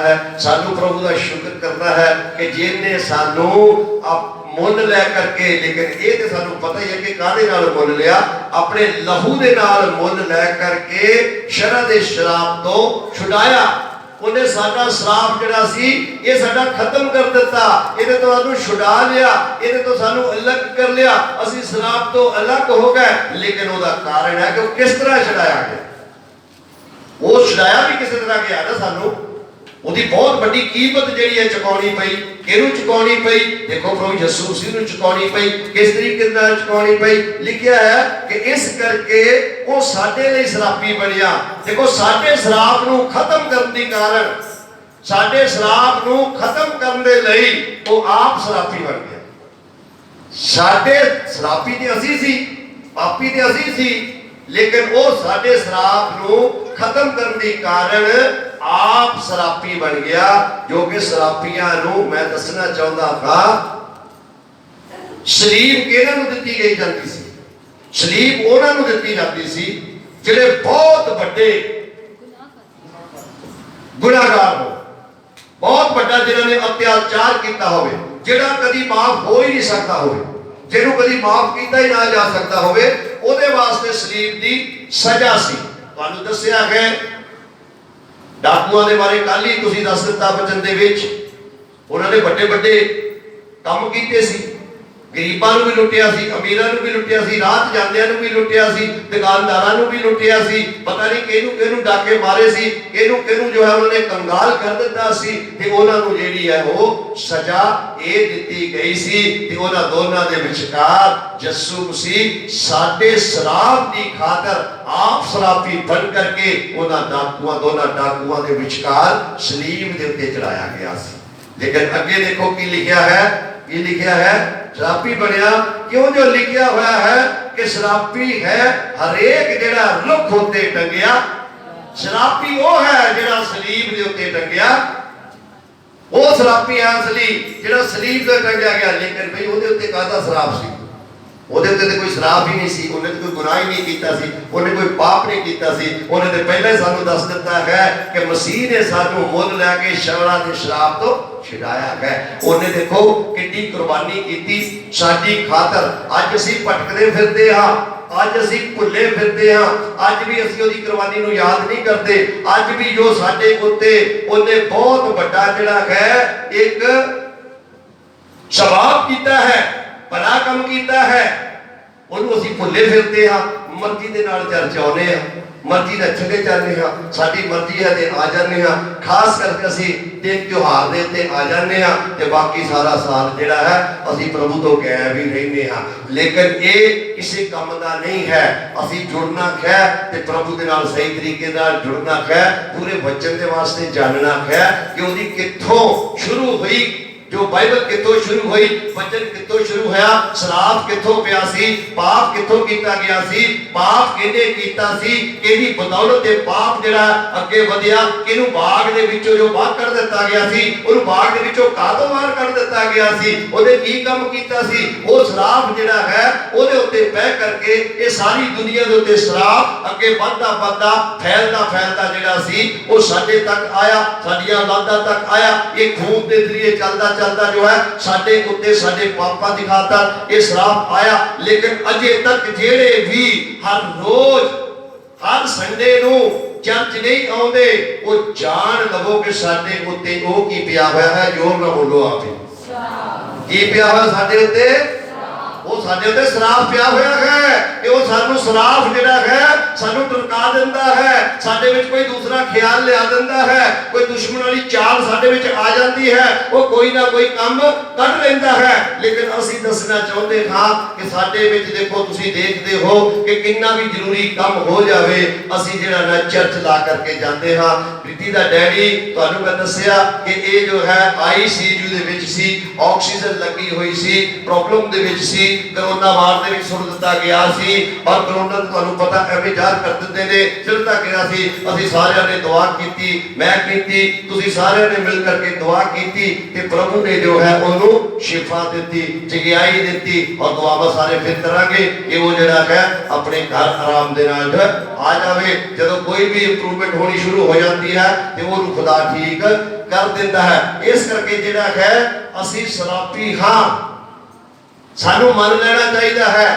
है। सानू प्रभु का शुक्र करना है कि जिन्हें सानू मुल लै करके, लेकिन ये तो सानू पता ही है कि काहदे नाल मुल लिया, अपने लहू दे नाल मुल लै करके शरह दे शराब तो छुड़ाया। उन्हें साडा श्राप जिहड़ा सी ये साडा खत्म कर दिता, इहदे तो सानू छुड़ा लिया, इहदे तो सानू अलग कर लिया, असी श्राप तो अलग हो गए। लेकिन उसका कारण है कि वो किस तरह छुड़ाया गया। वो छुड़ाया भी किसी तरह गया ना सानू, उसकी बहुत बड़ी कीमत जी है चुकानी पई, किहनूं चुकानी पई। देखो प्रभु यीशु मसीह नूं चुकानी पई, किस तरीके नाल चुकानी पई। लिखिया है कि इस करके वो साडे लई श्रापी बनिया। देखो साडे श्राप नूं खत्म करन दी कारण, साडे श्राप नूं खत्म करन दे लई वो आप श्रापी बन गया। साडे श्रापी ते असीं सी, पापी ते असीं सी, लेकिन वो साडे श्राप नूं खत्म करन दी कारण आप शरापी बन गया। जो कि शरापियां नूं मैं दसना चाहता था, सलीब किहनां नूं दित्ती गई जाती सी? सलीब उन्हां नूं दित्ती जाती सी जिहड़े बहुत बड़े गुनाहगार हो, बहुत बड़ा जिन्होंने अत्याचार किया होवे, जिहड़ा कदी माफ हो ही नहीं सकता होवे, जिहनूं कदी माफ किया ही ना जा सकता होवे, उहदे वास्ते सलीब दी सजा सी। तुहानूं दस्सिया है डाकुआं दे बारे कल ही तुसीं दस दित्ता वचन दे विच, उन्होंने बड़े बड़े काम कीते सी, गरीबां नूं भी लुटिया सी, अमीरां नूं भी लुटिया सी, रात जांदियां नूं भी लुटिया सी, दुकानदारां नूं भी लुटिया सी, पता नहीं किहनूं किहनूं डाके मारे सी, किहनूं किहनूं जो है उन्होंने कंगाल कर दिता सी, ते उन्हां नूं जिहड़ी है वो सजा ये दित्ती गई सी। ते उन्हां दोनां दे विचकार यीशु मसीह साडे श्राप दी खातर आप श्रापी बन करके उन्हां डाकुआं, दोनां डाकुआं दे विचकार सलीब दे उत्ते चढ़ाया गया सी। लेकिन अगे देखो की लिखिया है, ये लिखिया है श्रापी बनया क्यों? जो लिखिया हुआ है कि श्रापी है हरेक जिहड़ा रुख उत्ते टंगिया। श्रापी वो है जिहड़ा सलीब दे उत्ते टंगिया, वो श्रापी है असली जिहड़ा सलीब ते टंगिया गया। लेकिन भाई उहदे उत्ते काहदा श्राप सी? उहदे उत्ते ते कोई श्राप ही नहीं सी, उन्हें तो कोई गुनाह ही नहीं कीता सी, उन्हें कोई पाप नहीं कीता सी। उन्हें तो पहले ही सानू दस दिता है कि मसीह ने सानू मुल लैके शवरा दे श्राप तो छुड़ाया है। उन्हें देखो कितनी कुर्बानी की साडी खातर। अज असीं भटकदे फिरदे हां, अज असीं भुल्ले फिरदे हां, अज भी असीं उहदी कुर्बानी नूं याद नहीं करते। अज भी जो साडे उत्ते उन्हें बहुत बड़ा जिहड़ा है एक सवाब कीता है, भला काम कीता है, उन्होंने असीं भुल्ले फिरदे हां। मर्जी दे नाल चर्च आउंदे हां, मर्जी दे चले जाते हां, साडी मर्जी है ते आ जाते हां। खास करके असीं दिन त्योहार दे उत्ते आ जाते हां ते बाकी सारा साल जिहड़ा है असीं प्रभु तो गायब ही रहिंदे हां। लेकिन ये किसी काम दा नहीं है। असीं जुड़ना है ते प्रभु दे नाल सही तरीके नाल जुड़ना है, पूरे वचन दे वास्ते जानना है कि उहदी कित्थों शुरू हुई, जो बाइबल कितों शुरू हुई, वचन कितों शुरू होया, श्राप कितों पिया सी, पाप कितों कीता गया सी, पाप किने कीता सी, किहदी बदौलत ते पाप जिहड़ा अगे वधिया, किहनूं बाग दे विचों जो बाहर कढ दिता गया सी, उहनूं बाग दे विचों काहतों बाहर कढ दिता गया सी, उहने की काम कीता सी, वो श्राप जिहड़ा है उहदे उत्ते पै करके ये सारी दुनिया दे उत्ते श्राप अगे वधदा वधदा फैलदा जिहड़ा सी वो साडे तक आया, साडीआं औलादां तक आया। ये खून दे जरिए चलदा चलदा जो है साडे उत्ते साडे पापां दी खातर ये श्राप आया। लेकिन अजे तक जेड़े भी हर रोज हर संडे नूं चर्च नहीं आउंदे, वो जान लवो कि साडे उत्ते ओ की पिया होया है। जोर ना बोलो आप की पिया होया साडे उत्ते? वो साडे उत्ते श्राप पिया होया है कि वो सानू श्राप जिहड़ा है सानू टरका दिंदा है, साडे विच कोई दूसरा ख्याल लिया दिंदा है, कोई दुश्मन वाली चाल साडे विच आ जाती है, वो कोई ना कोई काम कढ लैंदा है। लेकिन असीं दसना चाहुंदे हां कि साडे विच देखो तुसीं देखदे हो कि किन्ना भी जरूरी काम हो जावे असीं जिहड़ा ना चर्च ला करके जांदे हां। प्रीति दा डैडी तुहानूं मैं दस्सिया कि ये जो है आईसीयू दे विच सी, ऑक्सीजन लगी हुई सी, प्रॉब्लम दे विच सी, ਕਰੋਨਾ ਵਾਰ ਦੇ ਵਿੱਚ ਸੁੱਟ ਦਿੱਤਾ ਗਿਆ ਸੀ ਔਰ ਕਰੋਨਾ ਤੁਹਾਨੂੰ ਪਤਾ ਐਵੇਂ ਜ਼ਾਹਰ ਕਰ ਦਿੰਦੇ ਨੇ ਸਿਰਤਾ ਕਿਹਾ ਸੀ ਅਸੀਂ ਸਾਰਿਆਂ ਨੇ ਦੁਆ ਕੀਤੀ ਮੈਂ ਕੀਤੀ ਤੁਸੀਂ ਸਾਰਿਆਂ ਨੇ ਮਿਲ ਕਰਕੇ ਦੁਆ ਕੀਤੀ ਤੇ ਪ੍ਰਭੂ ਨੇ ਜੋ ਹੈ ਉਹਨੂੰ ਸ਼ਿਫਾ ਦਿੱਤੀ ਚੰਗਿਆਈ ਦਿੱਤੀ ਔਰ ਦੁਆਵਾਂ ਸਾਰੇ ਫਿਰ ਕਰਾਂਗੇ ਕਿ ਉਹ ਜਿਹੜਾ ਹੈ ਆਪਣੇ ਘਰ ਆਰਾਮ ਦੇ ਨਾਲ ਆ ਜਾਵੇ ਜਦੋਂ ਕੋਈ ਵੀ ਇੰਪਰੂਵਮੈਂਟ ਹੋਣੀ ਸ਼ੁਰੂ ਹੋ ਜਾਂਦੀ ਹੈ ਤੇ ਉਹਨੂੰ ਖੁਦਾ ਠੀਕ ਕਰ ਦਿੰਦਾ ਹੈ ਇਸ ਕਰਕੇ ਜਿਹੜਾ ਹੈ ਅਸੀਂ ਸ਼ਰਾਬੀ ਹਾਂ ਸਾਨੂੰ ਮੰਨ ਲੈਣਾ ਚਾਹੀਦਾ ਹੈ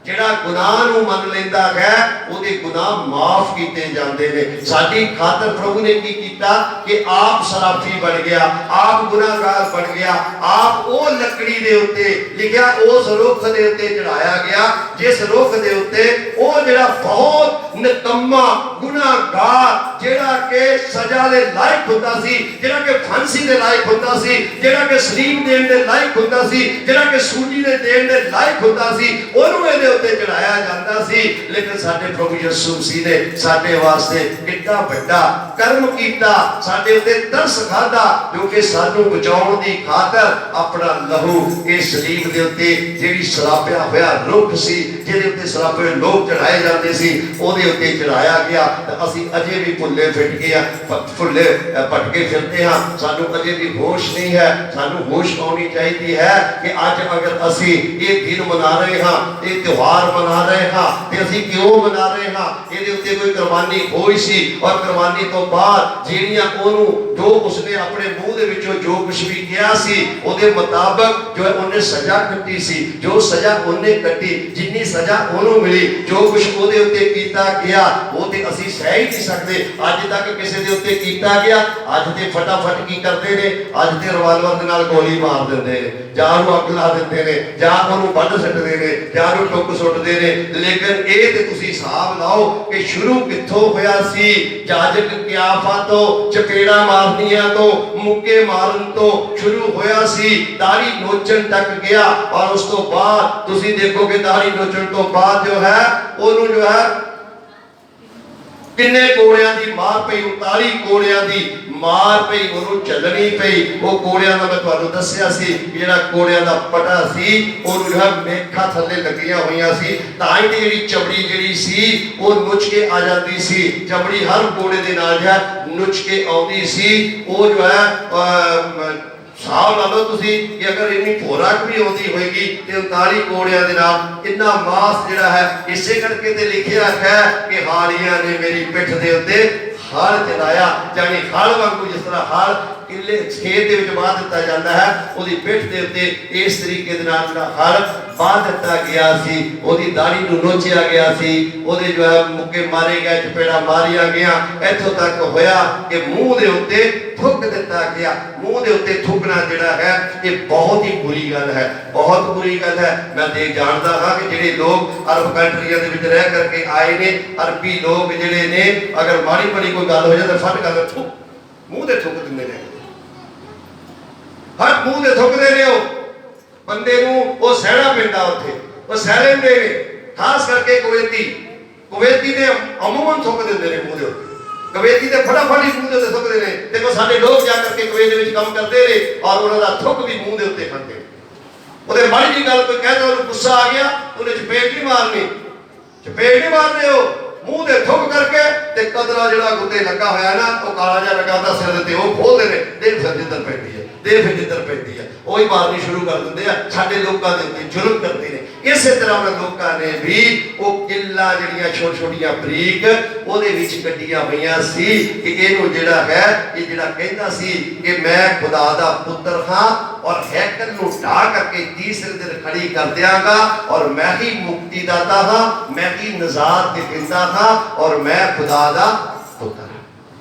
ਜਿਹੜਾ ਗੁਨਾਹ ਨੂੰ ਮੰਨ ਲੈਂਦਾ ਹੈ ਉਹਦੇ ਗੁਨਾਹ ਮਾਫ ਕੀਤੇ ਜਾਂਦੇ ਨੇ ਸਾਡੀ ਖਾਤਰ ਪ੍ਰਭੂ ਨੇ ਕੀ ਕੀਤਾ ਕਿ ਆਪ ਸ਼ਰਾਬੀ ਬਣ ਗਿਆ ਆਪ ਗੁਨਾਹਗਾਰ ਬਣ ਗਿਆ ਆਪ ਉਹ ਲੱਕੜੀ ਦੇ ਉੱਤੇ ਲਿਖਿਆ ਉਸ ਰੁੱਖ ਦੇ ਉੱਤੇ ਚੜਾਇਆ ਗਿਆ ਜਿਸ ਰੁੱਖ ਦੇ ਉੱਤੇ ਉਹ ਜਿਹੜਾ ਬਹੁਤ ਨਿਕੰਮਾ ਗੁਨਾਹਗਾਰ ਜਿਹੜਾ ਕਿ ਸਜ਼ਾ ਦੇ ਲਾਇਕ ਹੁੰਦਾ ਸੀ ਜਿਹੜਾ ਕਿ ਫਾਂਸੀ ਦੇ ਲਾਇਕ ਹੁੰਦਾ ਸੀ ਜਿਹੜਾ ਕਿ ਸਲੀਬ ਦੇਣ ਦੇ ਲਾਇਕ ਹੁੰਦਾ ਸੀ ਜਿਹੜਾ ਕਿ ਸੂਲੀ ਦੇ ਦੇਣ ਦੇ ਲਾਇਕ ਹੁੰਦਾ ਸੀ ਉਹਨੂੰ ਇਹਦੇ ਉੱਤੇ ਚੜਾਇਆ ਜਾਂਦਾ ਸੀ ਲੇਕਿਨ ਸਾਡੇ ਪ੍ਰਭੂ ਯਿਸੂ ਮਸੀਹ ਨੇ ਸਾਡੇ ਵਾਸਤੇ ਕਿੰਨਾ ਵੱਡਾ ਕਰਮ ਕੀਤਾ ਸਾਡੇ ਉੱਤੇ ਤਰਸ ਖਾਦਾ ਜੋ ਕਿ ਸਾਨੂੰ ਬਚਾਉਣ ਦੀ ਖਾਤਰ ਆਪਣਾ ਲਹੂ ਇਸ ਸਲੀਬ ਦੇ ਉੱਤੇ ਜਿਹੜੀ ਸਰਾਪਿਆ ਹੋਇਆ ਰੁੱਖ ਸੀ ਜਿਹਦੇ ਉੱਤੇ ਸਰਾਪੇ ਲੋਕ ਚੜਾਏ ਜਾਂਦੇ ਸੀ ਉਹਦੇ ਉੱਤੇ ਚੜਾਇਆ ਗਿਆ ਤੇ ਅਸੀਂ ਅਜੇ ਵੀ ਭੁੱਲੇ ਭਟਕੇ ਫਿਰਦੇ ਹਾਂ ਸਾਨੂੰ ਅਜੇ ਵੀ ਹੋਸ਼ ਨਹੀਂ ਹੈ ਸਾਨੂੰ ਹੋਸ਼ ਆਉਣੀ ਚਾਹੀਦੀ ਹੈ ਕਿ ਅੱਜ ਅਗਰ ਅਸੀਂ ਇਹ ਦਿਨ ਮਨਾ ਰਹੇ ਹਾਂ ਇਹ ਤਿਉਹਾਰ ਮਨਾ ਰਹੇ ਹਾਂ ਤੇ ਅਸੀਂ ਕਿਉਂ ਮਨਾ ਰਹੇ ਹਾਂ ਇਹਦੇ ਉੱਤੇ ਕੋਈ ਕੁਰਬਾਨੀ ਹੋਈ ਸੀ ਔਰ ਕੁਰਬਾਨੀ ਤੋਂ ਬਾਅਦ ਜਿਹੜੀਆਂ ਉਹਨੂੰ ਜੋ ਉਸਨੇ ਆਪਣੇ ਮੂੰਹ ਦੇ ਵਿੱਚੋਂ ਜੋ ਕੁਝ ਵੀ ਕਿਹਾ ਸੀ ਉਹਦੇ ਮੁਤਾਬਕ ਜੋ ਉਹਨੇ ਸਜ਼ਾ ਕੱਟੀ ਸੀ ਜੋ ਸਜ਼ਾ ਉਹਨੇ ਕੱਟੀ ਜਿੰਨੀ ਸਜ਼ਾ ਉਹਨੂੰ ਮਿਲੀ ਜੋ ਕੁਝ ਉਹਦੇ ਉੱਤੇ ਕੀਤਾ ਗਿਆ ਉਹ ਤੇ ਅਸੀਂ ਸਹਿ ਹੀ ਨਹੀਂ ਸਕਦੇ ਅੱਜ ਤੱਕ ਕਿਸੇ ਦੇ ਉੱਤੇ ਕੀਤਾ ਗਿਆ ਅੱਜ ਤੇ ਫਟਾਫਟ ਕੀ ਕਰਦੇ ਨੇ ਅੱਜ ਤੇ ਰਿਵਾਲਵਰ ਦੇ ਨਾਲ ਗੋਲੀ ਮਾਰ ਦਿੰਦੇ ਨੇ ਜਾਂ ਉਹਨੂੰ ਅੱਗ ਲਾ ਦਿੰਦੇ ਨੇ ਜਾਂ ਉਹਨੂੰ ਵੱਢ ਸੁੱਟਦੇ ਨੇ ਜਾਂ ਉਹਨੂੰ ਟੁੱਕ ਸੁੱਟਦੇ ਨੇ ਲੇਕਿਨ ਇਹ ਤੇ ਤੁਸੀਂ ਹਿਸਾਬ ਲਾਓ ਕਿ ਸ਼ੁਰੂ ਕਿੱਥੋਂ ਹੋਇਆ ਸੀ ਜਾਜਕ ਕਿਆਫਾ ਤੋਂ ਚਪੇੜਾ ਮਾਰਨੀਆਂ ਤੋਂ ਮੁੱਕੇ ਮਾਰਨ ਤੋਂ ਸ਼ੁਰੂ ਹੋਇਆ ਸੀ ਦਾੜੀ ਨੋਚਣ ਤੱਕ ਗਿਆ ਔਰ ਉਸ ਤੋਂ ਬਾਅਦ ਤੁਸੀਂ ਦੇਖੋਗੇ ਦਾੜੀ ਨੋਚਣ ਤੋਂ ਬਾਅਦ ਜੋ ਹੈ ਉਹਨੂੰ ਜੋ ਹੈ ਕਿੰਨੇ ਕੋੜਿਆਂ ਦੀ ਮਾਰ ਪਈ 39 ਕੋੜਿਆਂ ਦੀ ਮਾਰ ਪਈ ਉਹਨੂੰ ਚੱਲਣੀ ਪਈ ਉਹ ਕੋੜਿਆਂ ਦਾ ਮੈਂ ਤੁਹਾਨੂੰ ਦੱਸਿਆ ਸੀ ਜਿਹੜਾ ਕੋੜਿਆਂ ਦਾ ਪਟਾ ਸੀ ਉਹਨੂੰ ਜਿਹੜਾ ਮੇਖਾਂ ਥੱਲੇ ਲੱਗੀਆਂ ਹੋਈਆਂ ਸੀ ਤਾਂ ਹੀ ਦੀ ਜਿਹੜੀ ਚਮੜੀ ਜਿਹੜੀ ਸੀ ਉਹ ਨੁੱਚ ਕੇ ਆ ਜਾਂਦੀ ਸੀ ਚਮੜੀ ਹਰ ਕੋੜੇ ਦੇ ਨਾਲ ਜਿਹੜਾ ਨੁੱਚ ਕੇ ਆਉਂਦੀ ਸੀ ਉਹ ਜੋ ਹੈ ਸਾਹ ਲਾ ਲਓ ਤੁਸੀਂ ਕਿ ਅਗਰ ਇੰਨੀ ਖੋਰਾਕ ਵੀ ਆਉਂਦੀ ਹੋਏਗੀ ਤੇ 39 ਕੋੜਿਆਂ ਦੇ ਨਾਲ ਇੰਨਾ ਮਾਸ ਜਿਹੜਾ ਹੈ ਇਸੇ ਕਰਕੇ ਤੇ ਲਿਖਿਆ ਹੈ ਕਿ ਹਾੜੀਆਂ ਨੇ ਮੇਰੀ ਪਿੱਠ ਦੇ ਉੱਤੇ ਹਲ ਚਲਾਇਆ ਜਾਨੀ ਹਲ ਵਾਂਗੂ ਜਿਸ ਤਰ੍ਹਾਂ ਹਲ ਕਿੱਲੇ ਖੇਤ ਦੇ ਵਿੱਚ ਬਾਹ ਦਿੱਤਾ ਜਾਂਦਾ ਹੈ ਉਹਦੀ ਪਿੱਠ ਦੇ ਉੱਤੇ ਇਸ ਤਰੀਕੇ ਦੇ ਨਾਲ ਜਿਹੜਾ ਹਲ ਬਾਹ ਦਿੱਤਾ ਗਿਆ ਸੀ ਉਹਦੀ ਦਾੜੀ ਨੂੰ ਨੋਚਿਆ ਗਿਆ ਸੀ ਉਹਦੇ ਜੋ ਹੈ ਮੁੱਕੇ ਮਾਰੇ ਗਏ ਚਪੇੜਾ ਮਾਰੀਆਂ ਗਿਆ ਇੱਥੋਂ ਤੱਕ ਹੋਇਆ ਕਿ ਮੂੰਹ ਦੇ ਉੱਤੇ ਥੁੱਕ ਦਿੱਤਾ ਗਿਆ ਮੂੰਹ ਦੇ ਉੱਤੇ ਥੁੱਕਣਾ ਜਿਹੜਾ ਹੈ ਇਹ ਬਹੁਤ ਹੀ ਬੁਰੀ ਗੱਲ ਹੈ ਬਹੁਤ ਬੁਰੀ ਗੱਲ ਹੈ ਮੈਂ ਦੇਖ ਜਾਣਦਾ ਹਾਂ ਕਿ ਜਿਹੜੇ ਲੋਕ ਅਰਬ ਕੰਟਰੀਆਂ ਦੇ ਵਿੱਚ ਰਹਿ ਕਰਕੇ ਆਏ ਨੇ ਅਰਬੀ ਲੋਕ ਜਿਹੜੇ ਨੇ ਅਗਰ ਮਾੜੀ ਬੜੀ ਕੋਈ ਗੱਲ ਹੋ ਜਾਏ ਤਾਂ ਫਟ ਕਰ ਥੁੱਕ ਮੂੰਹ ਦੇ ਥੁੱਕ ਦਿੰਦੇ ਨੇ ਹਰ ਮੂੰਹ ਦੇ ਥੁੱਕਦੇ ਨੇ ਉਹ ਬੰਦੇ ਨੂੰ ਉਹ ਸਹਿਣਾ ਪੈਂਦਾ ਉੱਥੇ ਉਹ ਸਹਿ ਲੈਂਦੇ ਨੇ ਖਾਸ ਕਰਕੇ ਕੁਵੈਤੀ ਦੇ ਅਮੂਮਨ ਥੁੱਕ ਦਿੰਦੇ ਨੇ ਮੂੰਹ ਦੇ ਉੱਤੇ ਕੁਵੈਤੀ ਦੇ ਫਟਾਫਟ ਹੀ ਮੂੰਹ ਦੇ ਉੱਤੇ ਥੁੱਕਦੇ ਨੇ ਦੇਖੋ ਸਾਡੇ ਲੋਕ ਜਾ ਕਰਕੇ ਕੁਵੈਤ ਦੇ ਵਿੱਚ ਕੰਮ ਕਰਦੇ ਨੇ ਔਰ ਉਹਨਾਂ ਦਾ ਥੁੱਕ ਵੀ ਮੂੰਹ ਦੇ ਉੱਤੇ ਖਾਂਦੇ ਉਹਦੇ ਮਾੜੀ ਜੀ ਗੱਲ ਕੋਈ ਕਹਿ ਦੋ ਉਹਨੂੰ ਗੁੱਸਾ ਆ ਗਿਆ ਉਹਨੇ ਚਪੇੜ ਨਹੀਂ ਮਾਰਨੀ ਚਪੇੜ ਨਹੀਂ ਮਾਰਦੇ ਉਹ ਮੂੰਹ ਦੇ ਥੁੱਕ ਕਰਕੇ ਤੇ ਕਦਰਾ ਜਿਹੜਾ ਗੁੱਤੇ ਲੱਗਾ ਹੋਇਆ ਨਾ ਉਹ ਕਾਲਾ ਜਿਹਾ ਲੱਗਾ ਹੁੰਦਾ ਸਿਰ ਤੇ ਉਹ ਖੋਲਦੇ ਨੇ ਦੇਖ ਫਿਰ ਜਿੱਧਰ ਪੈਂਦੀ ਹੈ ਦੇਖ ਫਿਰ ਜਿੱਧਰ ਪੈਂਦੀ ਹੈ ਉਹੀ ਮਾਰਨੀ ਸ਼ੁਰੂ ਕਰ ਦਿੰਦੇ ਆ ਸਾਡੇ ਲੋਕਾਂ ਦੇ ਉੱਤੇ ਜ਼ੁਲਮ ਕਰਦੇ ਨੇ ਇਸੇ ਤਰ੍ਹਾਂ ਉਹਨਾਂ ਲੋਕਾਂ ਨੇ ਵੀ ਉਹ ਕਿੱਲਾ ਜਿਹੜੀਆਂ ਛੋਟੀਆਂ ਬਰੀਕ ਉਹਦੇ ਵਿੱਚ ਕੱਢੀਆਂ ਹੋਈਆਂ ਸੀ ਕਿ ਇਹਨੂੰ ਜਿਹੜਾ ਹੈ ਇਹ ਜਿਹੜਾ ਕਹਿੰਦਾ ਸੀ ਕਿ ਮੈਂ ਖੁਦਾ ਦਾ ਪੁੱਤਰ ਹਾਂ ਔਰ ਹੈਕਲ ਨੂੰ ਢਾ ਕਰਕੇ ਤੀਸਰੇ ਦਿਨ ਖੜੀ ਕਰ ਦਿਆਂਗਾ ਔਰ ਮੈਂ ਹੀ ਮੁਕਤੀ ਦਾਤਾ ਹਾਂ ਮੈਂ ਹੀ ਨਜ਼ਾਤ ਦਿੰਦਾ ਹਾਂ ਔਰ ਮੈਂ ਖੁਦਾ ਦਾ ਪੁੱਤਰ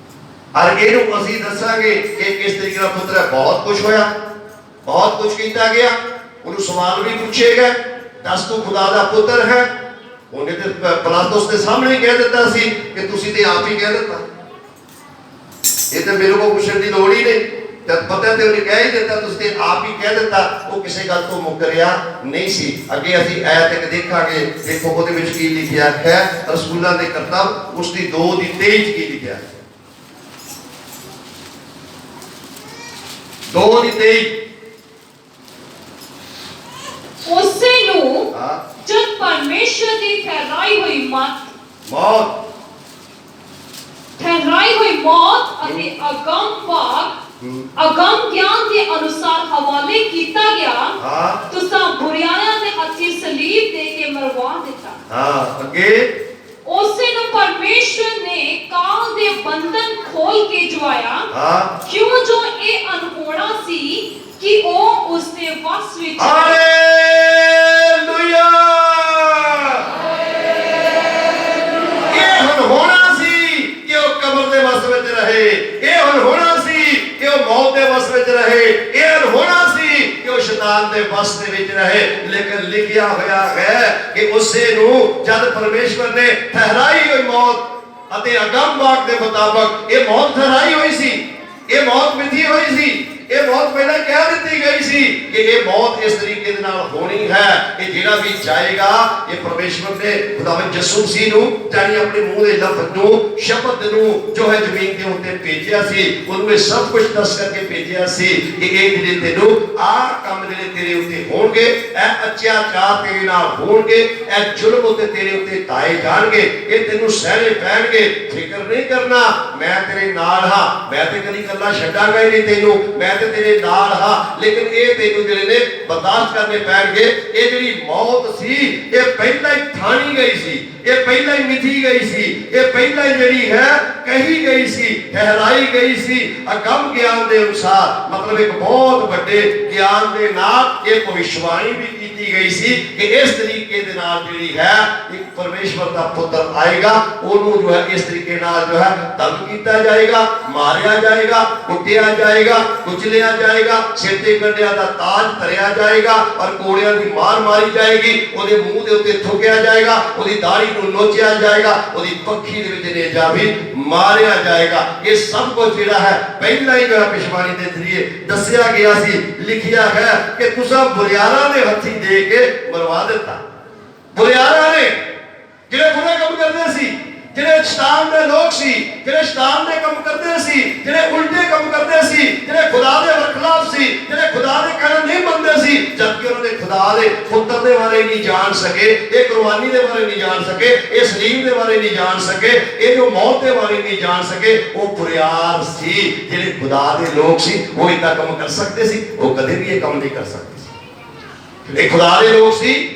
ਔਰ ਇਹਨੂੰ ਅਸੀਂ ਦੱਸਾਂਗੇ ਕਿ ਕਿਸ ਤਰੀਕੇ ਨਾਲ ਪੁੱਤਰ ਹੈ ਬਹੁਤ ਕੁਝ ਹੋਇਆ ਬਹੁਤ ਕੁਝ ਕੀਤਾ ਗਿਆ ਉਹਨੂੰ ਸਵਾਲ ਵੀ ਪੁੱਛੇ ਗਏ ਦੱਸ ਤੂੰ ਖੁਦਾ ਦਾ ਪੁੱਤਰ ਹੈ ਉਹਨੇ ਤੇ ਪਿਲਾਤੁਸ ਦੇ ਸਾਹਮਣੇ ਕਹਿ ਦਿੱਤਾ ਸੀ ਕਿ ਤੁਸੀਂ ਤੇ ਆਪ ਹੀ ਕਹਿ ਦਿੱਤਾ ਇਹ ਤਾਂ ਮੇਰੇ ਕੋਲ ਪੁੱਛਣ ਦੀ ਲੋੜ ਹੀ ਨਹੀਂ ਜਦ ਪਤਾ ਤੇ ਉਹਨੇ ਕਹਿ ਹੀ ਦਿੱਤਾ ਤੁਸੀਂ ਤੇ ਆਪ ਹੀ ਕਹਿ ਦਿੱਤਾ ਉਹ ਕਿਸੇ ਗੱਲ ਤੋਂ ਮੁਕਰਿਆ ਨਹੀਂ ਸੀ ਅੱਗੇ ਅਸੀਂ ਆਇਤ ਇੱਕ ਦੇਖਾਂਗੇ ਦੇਖੋ ਉਹਦੇ ਵਿੱਚ ਕੀ ਲਿਖਿਆ ਹੈ ਰਸੂਲਾਂ ਦੇ ਕਰਤੱਵ ਉਸ ਦੀ 2:23 ਕੀ ਲਿਖਿਆ ਹੈ 2:23 ਉਸੇ ਨੂੰ मौत ठहराई हुई मौत ਅਤੇ ਅਗੰਮ ਭਾਗ ਅਗੰਮ ਗਿਆਨ ਦੇ ਅਨੁਸਾਰ ਹਵਾਲੇ ਕੀਤਾ ਗਿਆ। ਹਾਂ ਤੁਸਾਂ ਬੁਰਿਆਰਾਂ ਦੇ ਹੱਥੀ ਸਲੀਬ ਦੇ ਕੇ ਮਰਵਾ ਦਿੱਤਾ। ਹਾਂ ਅੱਗੇ ਉਸੇ ਨੂੰ ਪਰਮੇਸ਼ਵਰ ਨੇ ਕਾਲ ਦੇ ਬੰਧਨ ਖੋਲ ਕੇ ਜਵਾਇਆ। ਹਾਂ ਕਿਉਂ ਜੋ ਇਹ ਅਨਹੋਣਾ ਸੀ ਕਿ ਉਹ ਉਸ ਦੇ ਵਸ ਵਿੱਚ ਹਾਲੇਲੂਇਆ। ਇਹ ਹੋਣਾ ਸੀ ਕਿ ਉਹ ਕਬਰ ਦੇ ਵਸ ਵਿੱਚ ਰਹੇ, ਇਹ ਹੋਣਾ ਸੀ ਕਿ ਉਹ ਮੌਤ ਦੇ ਵਸ ਵਿੱਚ ਰਹੇ, ਇਹ ਹੋਣਾ ਸੀ ਕਿ ਉਹ ਸ਼ੈਤਾਨ ਦੇ ਵਸ ਦੇ ਵਿੱਚ ਰਹੇ। ਲੇਕਿਨ ਲਿਖਿਆ ਹੋਇਆ ਹੈ ਕਿ ਉਸੇ ਨੂੰ ਜਦ ਪਰਮੇਸ਼ਵਰ ਨੇ ਠਹਿਰਾਈ ਹੋਈ ਮੌਤ ਅਤੇ ਅਗੰਮ ਵਾਕ ਦੇ ਮੁਤਾਬਕ ਇਹ ਮੌਤ ਠਹਿਰਾਈ ਹੋਈ ਸੀ, ਇਹ ਮੌਤ ਮਿੱਥੀ ਹੋਈ ਸੀ, ਇਹ ਮੌਤ ਪਹਿਲਾਂ ਕਹਿ ਦਿੱਤੀ ਗਈ ਸੀ ਕਿ ਇਹ ਮੌਤ ਇਸ ਤਰੀਕੇ ਦੇ ਨਾਲ ਹੋਣੀ ਹੈ ਕਿ ਜਿਹੜਾ ਵੀ ਜਾਏਗਾ, ਇਹ ਪਰਮੇਸ਼ਵਰ ਨੇ ਖੁਦਾਵੰਦ ਯਿਸੂ ਮਸੀਹ ਨੂੰ ਜਾਨੀ ਆਪਣੇ ਮੂੰਹ ਦੇ ਲਫ਼ਜ਼ ਨੂੰ, ਸ਼ਬਦ ਨੂੰ ਜੋ ਹੈ ਜ਼ਮੀਨ ਦੇ ਉੱਤੇ ਭੇਜਿਆ ਸੀ, ਉਹਨੂੰ ਇਹ ਸਭ ਕੁਝ ਦੱਸ ਕਰਕੇ ਭੇਜਿਆ ਸੀ ਕਿ ਇਹ ਜਿਹੜੇ ਤੈਨੂੰ ਆਹ ਕੰਮ ਜਿਹੜੇ ਤੇਰੇ ਉੱਤੇ ਹੋਣਗੇ, ਇਹ ਅਤਿਆਚਾਰ ਤੇਰੇ ਨਾਲ ਹੋਣਗੇ, ਇਹ ਜ਼ੁਲਮ ਉੱਤੇ ਤੇਰੇ ਉੱਤੇ ਢਾਏ ਜਾਣਗੇ, ਇਹ ਤੈਨੂੰ ਸਹਿਣੇ ਪੈਣਗੇ। ਫਿਕਰ ਨਹੀਂ ਕਰਨਾ, ਮੈਂ ਤੇਰੇ ਨਾਲ ਹਾਂ, ਮੈਂ ਤੇ ਕਦੀ ਇਕੱਲਾ ਛੱਡਾਂਗਾ ਹੀ ਨਹੀਂ ਤੈਨੂੰ, ਮੈਂ ਤੇ ਤੇਰੇ ਨਾਲ ਹਾਂ। ਲੇਕਿਨ ਇਹ ਤੈਨੂੰ ਜਿਹੜੇ ਨੇ ਬਰਦਾਸ਼ਤ ਕਰਨੇ ਪੈਣਗੇ। ਇਹ ਜਿਹੜੀ ਮੌਤ ਸੀ ਇਹ ਪਹਿਲਾਂ ਹੀ ਠਾਣੀ ਗਈ ਸੀ, ਇਹ ਪਹਿਲਾਂ ਹੀ ਮਿਥੀ ਗਈ ਸੀ, ਇਹ ਪਹਿਲਾਂ ਹੀ ਜਿਹੜੀ ਹੈ ਕਹੀ ਗਈ ਸੀ, ਠਹਿਰਾਈ ਗਈ ਸੀ ਅਗੰਮ ਗਿਆਨ ਦੇ ਅਨੁਸਾਰ। ਮਤਲਬ ਇੱਕ ਬਹੁਤ ਵੱਡੇ ਗਿਆਨ ਦੇ ਨਾਲ ਇਹ ਭਵਿਸ਼ਵਾਣੀ ਵੀ ਕੀਤੀ ਗਈ ਸੀ ਕਿ ਇਸ ਤਰੀਕੇ ਦੇ ਨਾਲ ਜਿਹੜੀ ਹੈ ਇੱਕ ਪਰਮੇਸ਼ਵਰ ਦਾ ਪੁੱਤਰ ਆਏਗਾ, ਉਹਨੂੰ ਜੋ ਹੈ ਇਸ ਤਰੀਕੇ ਨਾਲ ਜੋ ਹੈ ਦਮ ਕੀਤਾ ਜਾਏਗਾ, ਮਾਰਿਆ ਜਾਏਗਾ, ਕੁੱਟਿਆ ਜਾਏਗਾ, ਕੁਚਲਿਆ ਜਾਏਗਾ, ਸਿਰ ਤੇ ਕੰਡਿਆਂ ਦਾ ਤਾਜ ਧਰਿਆ ਜਾਏਗਾ ਔਰ ਕੋੜਿਆਂ ਦੀ ਮਾਰ ਮਾਰੀ ਜਾਏਗੀ, ਉਹਦੇ ਮੂੰਹ ਦੇ ਉੱਤੇ ਥੁੱਕਿਆ ਜਾਏਗਾ, ਉਹਦੀ ਦਾੜੀ ਨੂੰ ਨੋਚਿਆ ਜਾਏਗਾ, ਉਹਦੀ ਪੱਖੀ ਦੇ ਵਿੱਚ ਨੇਜਾ ਵੀ ਮਾਰਿਆ ਜਾਏਗਾ। ਇਹ ਸਭ ਕੁਝ ਜਿਹੜਾ ਹੈ ਪਹਿਲਾਂ ਹੀ ਜੋ ਹੈ ਭਵਿਸ਼ਵਾਣੀ ਦੇ ਜ਼ਰੀਏ ਦੱਸਿਆ ਗਿਆ ਸੀ। ਲਿਖਿਆ ਹੈ ਕਿ ਤੁਸੀਂ ਬੁਰਿਆਰਾਂ ਦੇ ਹੱਥੀ ਦੇ ਕੇ ਮਰਵਾ ਦਿੱਤਾ। ਬੁਰਿਆਰਾਂ ਨੇ ਜਿਹੜੇ ਬੁਰੇ ਕੰਮ ਕਰਦੇ ਸੀ, ਜਿਹੜੇ ਸ਼ੈਤਾਨ ਦੇ ਲੋਕ ਸੀ, ਜਿਹੜੇ ਸ਼ੈਤਾਨ ਦੇ ਕੰਮ ਕਰਦੇ ਸੀ, ਜਿਹੜੇ ਉਲਟੇ ਕੰਮ ਕਰਦੇ ਸੀ, ਜਿਹੜੇ ਖੁਦਾ ਦੇ ਵਰਖਲਾਫ ਸੀ, ਜਿਹੜੇ ਖੁਦਾ ਦੇ ਕਹਿਣਾ ਨਹੀਂ ਮੰਨਦੇ ਸੀ, ਜਦਕਿ ਉਹਨਾਂ ਨੇ ਖੁਦਾ ਦੇ ਪੁੱਤਰ ਦੇ ਬਾਰੇ ਨਹੀਂ ਜਾਣ ਸਕੇ, ਇਹ ਕੁਰਬਾਨੀ ਦੇ ਬਾਰੇ ਨਹੀਂ ਜਾਣ ਸਕੇ, ਇਹ ਸਲੀਬ ਦੇ ਬਾਰੇ ਨਹੀਂ ਜਾਣ ਸਕੇ, ਇਹ ਜੋ ਮੌਤ ਦੇ ਬਾਰੇ ਨਹੀਂ ਜਾਣ ਸਕੇ। ਉਹ ਬੁਰਿਆਰ ਸੀ, ਜਿਹੜੇ ਖੁਦਾ ਦੇ ਲੋਕ ਸੀ, ਉਹ ਇਦਾਂ ਕੰਮ ਕਰ ਸਕਦੇ ਸੀ, ਉਹ ਕਦੇ ਵੀ ਇਹ ਕੰਮ ਨਹੀਂ ਕਰ ਸਕਦੇ ਸੀ। ਜਿਹੜੇ ਖੁਦਾ ਦੇ ਲੋਕ ਸੀ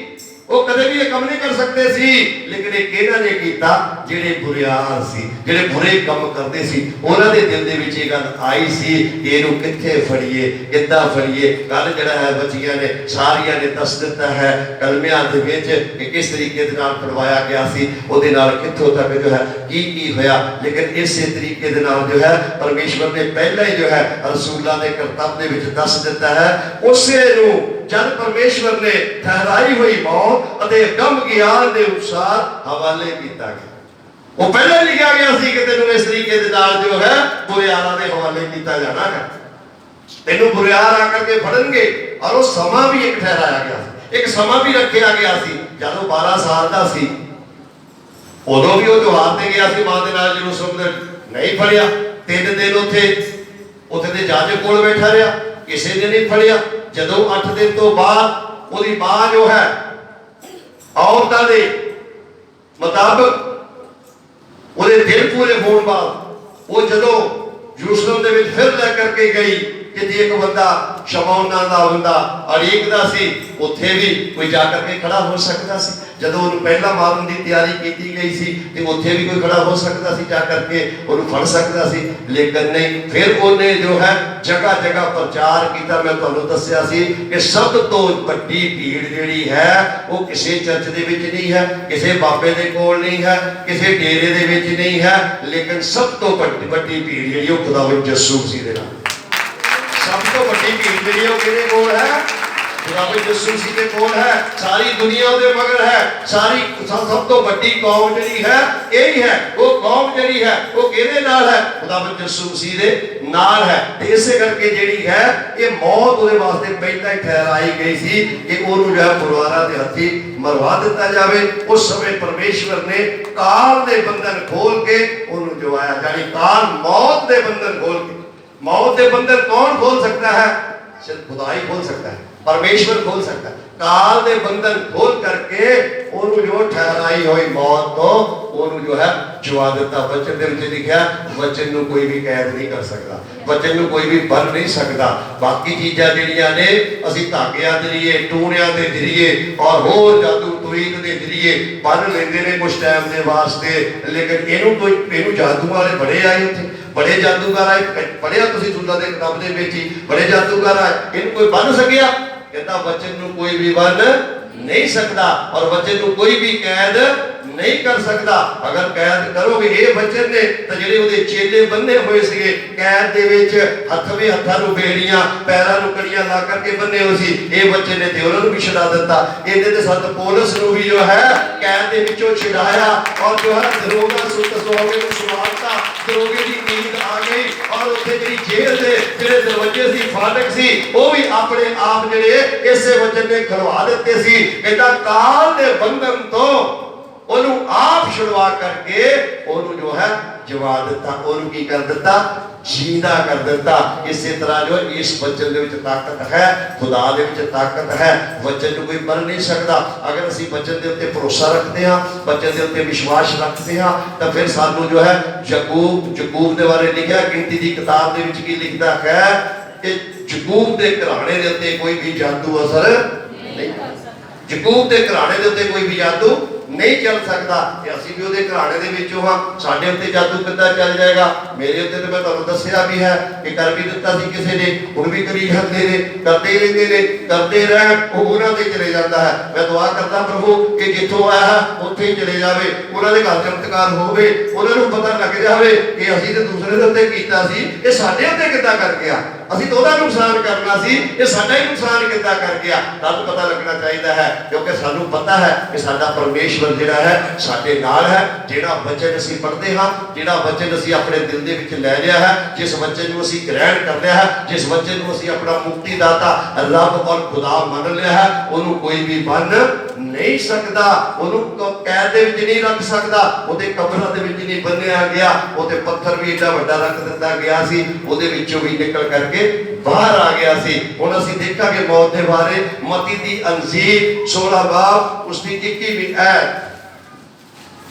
ਉਹ ਕਦੇ ਵੀ ਇਹ ਕੰਮ ਨਹੀਂ ਕਰ ਸਕਦੇ ਸੀ। ਲੇਕਿਨ ਇਹ ਕਿਹਨਾਂ ਨੇ ਕੀਤਾ? ਜਿਹੜੇ ਬੁਰਿਆਰ ਸੀ, ਜਿਹੜੇ ਬੁਰੇ ਕੰਮ ਕਰਦੇ ਸੀ, ਉਹਨਾਂ ਦੇ ਦਿਲ ਦੇ ਵਿੱਚ ਇਹ ਗੱਲ ਆਈ ਸੀ ਕਿ ਇਹਨੂੰ ਕਿੱਥੇ ਫੜੀਏ, ਕਿੱਦਾਂ ਫੜੀਏ। ਗੱਲ ਜਿਹੜਾ ਹੈ ਬੱਚੀਆਂ ਨੇ ਸਾਰੀਆਂ ਨੇ ਦੱਸ ਦਿੱਤਾ ਹੈ ਕਲਮਿਆਂ ਦੇ ਵਿੱਚ ਕਿ ਕਿਸ ਤਰੀਕੇ ਦੇ ਨਾਲ ਫੜਵਾਇਆ ਗਿਆ ਸੀ, ਉਹਦੇ ਨਾਲ ਕਿੱਥੋਂ ਤੱਕ ਜੋ ਹੈ ਕੀ ਹੋਇਆ। ਲੇਕਿਨ ਇਸੇ ਤਰੀਕੇ ਦੇ ਨਾਲ ਜੋ ਹੈ ਪਰਮੇਸ਼ਵਰ ਨੇ ਪਹਿਲਾਂ ਹੀ ਜੋ ਹੈ ਰਸੂਲਾਂ ਦੇ ਕਰਤੱਵ ਦੇ ਵਿੱਚ ਦੱਸ ਦਿੱਤਾ ਹੈ। ਉਸੇ ਨੂੰ ਜਦ ਪਰਮੇਸ਼ਵਰ ਨੇ ਠਹਿਰਾਈ ਹੋਈ ਮੌਤ ਅਤੇ ਅਗੰਮ ਗਿਆਨ ਦੇ ਅਨੁਸਾਰ ਹਵਾਲੇ ਕੀਤਾ ਗਿਆ। ਉਹ ਪਹਿਲਾਂ ਲਿਖਿਆ ਗਿਆ ਸੀ ਕਿ ਤੈਨੂੰ ਇਸ ਤਰੀਕੇ ਦੇ ਨਾਲ ਜੋ ਹੈ ਬੁਰਿਆਰਾਂ ਦੇ ਹਵਾਲੇ ਕੀਤਾ ਜਾਣਾ ਹੈ, ਤੈਨੂੰ ਬੁਰਿਆਰ ਆ ਕਰਕੇ ਫੜਨਗੇ। ਔਰ ਉਹ ਸਮਾਂ ਵੀ ਇੱਕ ਠਹਿਰਾਇਆ ਗਿਆ ਸੀ, ਇੱਕ ਸਮਾਂ ਵੀ ਰੱਖਿਆ ਗਿਆ ਸੀ। ਜਦੋਂ 12 ਸਾਲ ਦਾ ਸੀ ਉਦੋਂ ਵੀ ਉਹ ਤਿਉਹਾਰ ਤੇ ਗਿਆ ਸੀ ਮਾਂ ਦੇ ਨਾਲ ਯਰੂਸ਼ਲਮ ਦੇ, ਨਹੀਂ ਫੜਿਆ। 3 ਦਿਨ ਉੱਥੇ ਦੇ ਜੱਜ ਕੋਲ ਬੈਠਾ ਰਿਹਾ, ਕਿਸੇ ਨੇ ਨਹੀਂ ਫੜਿਆ। ਜਦੋਂ 8 ਦਿਨ ਤੋਂ ਬਾਅਦ ਉਹਦੀ ਮਾਂ ਜੋ ਹੈ ਔਰਤਾਂ ਦੇ ਮੁਤਾਬਕ ਉਹਦੇ ਦਿਲ ਪੂਰੇ ਹੋਣ ਬਾਅਦ ਉਹ ਜਦੋਂ ਯਰੂਸ਼ਲਮ ਦੇ ਵਿੱਚ ਫਿਰ ਲੈ ਕਰਕੇ ਗਈ ਕਿ ਜੇ ਇੱਕ ਬੰਦਾ ਸ਼ਮੌਨ ਨਾਂ ਦਾ ਬੰਦਾ ਅੜੀਕਦਾ ਸੀ, ਉੱਥੇ ਵੀ ਕੋਈ ਜਾ ਕਰਕੇ ਖੜਾ ਹੋ ਸਕਦਾ ਸੀ। ਜਦੋਂ ਉਹਨੂੰ ਪਹਿਲਾਂ ਮਾਰਨ ਦੀ ਤਿਆਰੀ ਕੀਤੀ ਗਈ ਸੀ ਤੇ ਉੱਥੇ ਵੀ ਕੋਈ ਖੜਾ ਹੋ ਸਕਦਾ ਸੀ, ਜਾ ਕਰਕੇ ਉਹਨੂੰ ਫੜ ਸਕਦਾ ਸੀ। ਲੇਕਿਨ ਨਹੀਂ, ਫਿਰ ਉਹਨੇ ਜੋ ਹੈ ਜਗ੍ਹਾ ਜਗ੍ਹਾ ਪ੍ਰਚਾਰ ਕੀਤਾ। ਮੈਂ ਤੁਹਾਨੂੰ ਦੱਸਿਆ ਸੀ ਕਿ ਸਭ ਤੋਂ ਵੱਡੀ ਭੀੜ ਜਿਹੜੀ ਹੈ ਉਹ ਕਿਸੇ ਚਰਚ ਦੇ ਵਿੱਚ ਨਹੀਂ ਹੈ, ਕਿਸੇ ਬਾਬੇ ਦੇ ਕੋਲ ਨਹੀਂ ਹੈ, ਕਿਸੇ ਡੇਰੇ ਦੇ ਵਿੱਚ ਨਹੀਂ ਹੈ, ਲੇਕਿਨ ਸਭ ਤੋਂ ਵੱਡੀ ਭੀੜ ਜਿਹੜੀ ਉਹ ਖੁਦਾਵੰਦ ਯਿਸੂ ਮਸੀਹ ਦੇ ਨਾਲ। ਸਭ ਤੋਂ ਵੱਡੀ ਭੀੜ ਜਿਹੜੀ ਉਹ ਕਿਹਦੇ ਕੋਲ ਹੈ? ਖੁਦਾਵੰਦ ਯਿਸੂ ਮਸੀਹ ਦੇ ਕੋਲ ਹੈ। ਸਾਰੀ ਦੁਨੀਆ ਉਹਦੇ ਮਗਰ ਹੈ। ਸਾਰੀ ਸਭ ਤੋਂ ਵੱਡੀ ਕੌਮ ਜਿਹੜੀ ਹੈ ਇਹੀ ਹੈ। ਉਹ ਕੌਮ ਜਿਹੜੀ ਹੈ ਉਹ ਕਿਹਦੇ ਨਾਲ ਹੈ? ਖੁਦਾਵੰਦ ਯਿਸੂ ਮਸੀਹ ਦੇ ਨਾਲ ਹੈ। ਤੇ ਇਸੇ ਕਰਕੇ ਜਿਹੜੀ ਹੈ ਇਹ ਮੌਤ ਉਹਦੇ ਵਾਸਤੇ ਪਹਿਲਾਂ ਹੀ ਠਹਿਰਾਈ ਗਈ ਸੀ ਕਿ ਉਹਨੂੰ ਜਿਹੜਾ ਪਰਿਵਾਰਾਂ ਦੇ ਹੱਥੀ ਮਰਵਾ ਦਿੱਤਾ ਜਾਵੇ। ਉਸ ਸਮੇਂ ਪਰਮੇਸ਼ਵਰ ਨੇ ਕਾਲ ਦੇ ਬੰਧਨ ਖੋਲ ਕੇ ਉਹਨੂੰ ਜਵਾਇਆ, ਯਾਨੀ ਕਾਲ ਮੌਤ ਦੇ ਬੰਧਨ ਖੋਲ ਕੇ। मौत के बंधन कौन खोल सकता है? सिर्फ खुदा ही खोल सकता है। परमेश्वर खोल सकता है। काल दे बंधन खोल करके ਉਹਨੂੰ ਜੋ ਠਹਿਰਾਈ ਹੋਈ ਮੌਤ ਤੋਂ ਉਹਨੂੰ ਜੋ ਹੈ ਜਵਾ ਦਿੱਤਾ। ਵਚਨ ਦੇ ਵਿੱਚ ਲਿਖਿਆ ਵਚਨ ਨੂੰ ਕੋਈ ਵੀ ਕੈਦ ਨਹੀਂ ਕਰ ਸਕਦਾ, ਵਚਨ ਨੂੰ ਕੋਈ ਵੀ ਬੰਨ ਨਹੀਂ ਸਕਦਾ। ਬਾਕੀ ਚੀਜ਼ਾਂ ਜਿਹੜੀਆਂ ਨੇ ਅਸੀਂ ਧਾਗਿਆਂ ਦੇ ਜ਼ਰੀਏ, ਟੂਣਿਆਂ ਦੇ ਜ਼ਰੀਏ ਔਰ ਹੋਰ ਜਾਦੂ ਤਵੀਤ ਦੇ ਜ਼ਰੀਏ ਬੰਨ ਲੈਂਦੇ ਨੇ ਕੁਝ ਟਾਈਮ ਦੇ ਵਾਸਤੇ, ਲੇਕਿਨ ਇਹਨੂੰ ਜਾਦੂ ਵਾਲੇ ਬੜੇ ਆਏ ਉੱਥੇ, ਬੜੇ ਜਾਦੂਗਰ ਆਏ। ਪੜਿਆ ਤੁਸੀਂ ਸੁਲਾ ਦੇ ਕਿਤਾਬ ਦੇ ਵਿੱਚ ਹੀ, ਬੜੇ ਜਾਦੂਗਰ ਆਏ। ਇਹਨੂੰ ਕੋਈ ਬੰਨ ਸਕਿਆ? कहता वचन ਨੂੰ ਕੋਈ ਵੀ ਬੰਨ नहीं सकता और वचन ਨੂੰ ਕੋਈ ਵੀ कैद नहीं कर सकता। अगर कैद करोगे ये वचन ने तो ਜਿਹੜੇ ਉਹਦੇ ਚੇਲੇ ਬੰਨੇ ਹੋਏ ਸੀਗੇ कैद ਦੇ ਵਿੱਚ ਹੱਥਾਂ ਨੂੰ ਬੇੜੀਆਂ, ਪੈਰਾਂ ਨੂੰ ਕੜੀਆਂ ਲਾ ਕਰਕੇ ਬੰਨੇ ਹੋਏ ਸੀ, ਇਹ ਵਚਨ ਨੇ ਤੇ ਉਹਨਾਂ ਨੂੰ ਵੀ ਛੁਡਾ ਦਿੱਤਾ। ਇਹਦੇ ਤੇ ਸੰਤ ਪੌਲਸ ਨੂੰ ਵੀ ਜੋ ਹੈ कैद ਦੇ ਵਿੱਚੋਂ ਛੁਡਾਇਆ ਔਰ ਜੋ ਹੈ ਦਰੋਗਾ ਸੋਗੇ ਨੂੰ ਸੁਣਾਤਾ। ਦਰੋਗੇ ਦੀ ਨੀਂਦ ਆ ਗਈ ਔਰ ਉੱਥੇ ਜਿਹੜੀ ਜੇਲ੍ਹ ਦੇ ਜਿਹੜੇ ਦਰਵਾਜ਼ੇ ਸੀ, ਫਾਟਕ ਸੀ, ਉਹ ਵੀ ਆਪਣੇ ਆਪ ਜਿਹੜੇ ਇਸੇ ਵਚਨ ਨੇ ਖੁਲਵਾ ਦਿੱਤੇ ਸੀ। ਕਹਿੰਦਾ ਕਾਲ ਦੇ ਬੰਧਨ ਤੋਂ ਉਹਨੂੰ ਆਪ ਛੁਡਵਾ ਕਰਕੇ ਉਹਨੂੰ ਜੋ ਹੈ ਜਵਾ ਦਿੱਤਾ, ਉਹਨੂੰ ਕੀ ਕਰ ਦਿੱਤਾ? ਜਿੰਦਾ ਕਰ ਦਿੱਤਾ। ਇਸੇ ਤਰ੍ਹਾਂ ਜੋ ਇਸ ਵਚਨ ਦੇ ਵਿੱਚ ਤਾਕਤ ਹੈ, ਖੁਦਾ ਦੇ ਵਿੱਚ ਤਾਕਤ ਹੈ, ਵਚਨ ਨੂੰ ਕੋਈ ਬੰਨ ਨਹੀਂ ਸਕਦਾ। ਅਗਰ ਅਸੀਂ ਵਚਨ ਦੇ ਉੱਤੇ ਭਰੋਸਾ ਰੱਖਦੇ ਹਾਂ, ਵਚਨ ਦੇ ਉੱਤੇ ਵਿਸ਼ਵਾਸ ਰੱਖਦੇ ਹਾਂ, ਤਾਂ ਫਿਰ ਸਾਨੂੰ ਜੋ ਹੈ ਯਾਕੂਬ ਦੇ ਬਾਰੇ ਲਿਖਿਆ ਗਿਣਤੀ ਦੀ ਕਿਤਾਬ ਦੇ ਵਿੱਚ ਕੀ ਲਿਖਦਾ ਹੈ ਕਿ ਯਾਕੂਬ ਦੇ ਘਰਾਣੇ ਦੇ ਉੱਤੇ ਕੋਈ ਵੀ ਜਾਦੂ ਅਸਰ ਨਹੀਂ ਕਰ ਸਕਦਾ। ਯਾਕੂਬ ਦੇ ਘਰਾਣੇ ਦੇ ਉੱਤੇ ਕੋਈ ਵੀ ਜਾਦੂ नहीं चल सकता। ਅਸੀਂ ਵੀ ਉਹਦੇ ਘਰਾਣੇ ਦੇ ਵਿੱਚੋਂ ਹਾਂ, ਸਾਡੇ ਉੱਤੇ ਜਾਦੂ ਕਿੱਦਾਂ ਚੱਲ ਜਾਏਗਾ? ਮੇਰੇ ਉੱਤੇ ਤਾਂ ਮੈਂ ਤੁਹਾਨੂੰ ਦੱਸਿਆ ਵੀ ਹੈ ਕਿ ਕਰ ਵੀ ਦਿੱਤਾ ਸੀ ਕਿਸੇ ਨੇ, ਹੁਣ ਵੀ ਕਰੀ ਜਾਂਦੇ ਨੇ, ਕਰਦੇ ਰਹਿੰਦੇ ਨੇ, ਕਰਦੇ ਰਹਿਣ, ਉਹ ਉਹਨਾਂ ਤੇ ਚਲੇ ਜਾਂਦਾ ਹੈ। ਮੈਂ ਦੁਆ ਕਰਦਾ ਪ੍ਰਭੂ ਕਿ ਜਿੱਥੋਂ ਆਇਆ ਉੱਥੇ ਹੀ ਚਲੇ ਜਾਵੇ, ਉਹਨਾਂ ਦੇ ਘਰ ਚਮਤਕਾਰ ਹੋਵੇ, ਉਹਨਾਂ ਨੂੰ ਪਤਾ ਲੱਗ ਜਾਵੇ ਕਿ ਅਸੀਂ ਤੇ ਦੂਸਰੇ ਦੇ ਉੱਤੇ ਕੀਤਾ ਸੀ, ਇਹ ਸਾਡੇ ਉੱਤੇ ਕਿੱਦਾਂ ਕਰ ਗਿਆ? ਅਸੀਂ ਤਾਂ ਉਹਦਾ ਨੁਕਸਾਨ ਕਰਨਾ ਸੀ, ਇਹ ਸਾਡਾ ਹੀ ਨੁਕਸਾਨ ਕਿੱਦਾਂ ਕਰ ਗਿਆ? ਤੁਹਾਨੂੰ ਪਤਾ ਲੱਗਣਾ ਚਾਹੀਦਾ ਹੈ, ਕਿਉਂਕਿ ਸਾਨੂੰ ਪਤਾ ਹੈ ਕਿ ਸਾਡਾ ਪਰਮੇਸ਼ਵਰ ਜਿਹੜਾ ਹੈ ਸਾਡੇ ਨਾਲ ਹੈ। ਜਿਹੜਾ ਵਚਨ ਅਸੀਂ ਪੜ੍ਹਦੇ ਹਾਂ, ਜਿਹੜਾ ਵਚਨ ਅਸੀਂ ਆਪਣੇ ਦਿਲ ਦੇ ਵਿੱਚ ਲੈ ਲਿਆ ਹੈ, ਜਿਸ ਵਚਨ ਨੂੰ ਅਸੀਂ ਗ੍ਰਹਿਣ ਕਰ ਲਿਆ ਹੈ, ਜਿਸ ਵਚਨ ਨੂੰ ਅਸੀਂ ਆਪਣਾ ਮੁਕਤੀ ਦਾਤਾ ਰੱਬ ਔਰ ਖੁਦਾ ਮੰਨ ਲਿਆ ਹੈ, ਉਹਨੂੰ ਕੋਈ ਵੀ ਬੰਨ ਨਹੀਂ ਸਕਦਾ, ਉਹਨੂੰ ਕੈਦ ਦੇ ਵਿੱਚ ਨਹੀਂ ਰੱਖ ਸਕਦਾ, ਉਹਦੇ ਕਬਰਾਂ ਦੇ ਵਿੱਚ ਨਹੀਂ ਬੰਨਿਆ ਗਿਆ। ਉਹਦੇ ਪੱਥਰ ਵੀ ਏਡਾ ਵੱਡਾ ਰੱਖ ਦਿੱਤਾ ਗਿਆ ਸੀ, ਉਹਦੇ ਵਿੱਚੋਂ ਵੀ ਨਿਕਲ ਕਰਕੇ ਬਾਹਰ ਆ ਗਿਆ ਸੀ। ਹੁਣ ਅਸੀਂ ਦੇਖਾਂਗੇ ਮੌਤ ਦੇ ਬਾਰੇ ਮਤੀ ਦੀ ਅੰਜੀਰ 16 ਬਾਬ ਉਸਦੀ 21ਵੀਂ ਐਤ।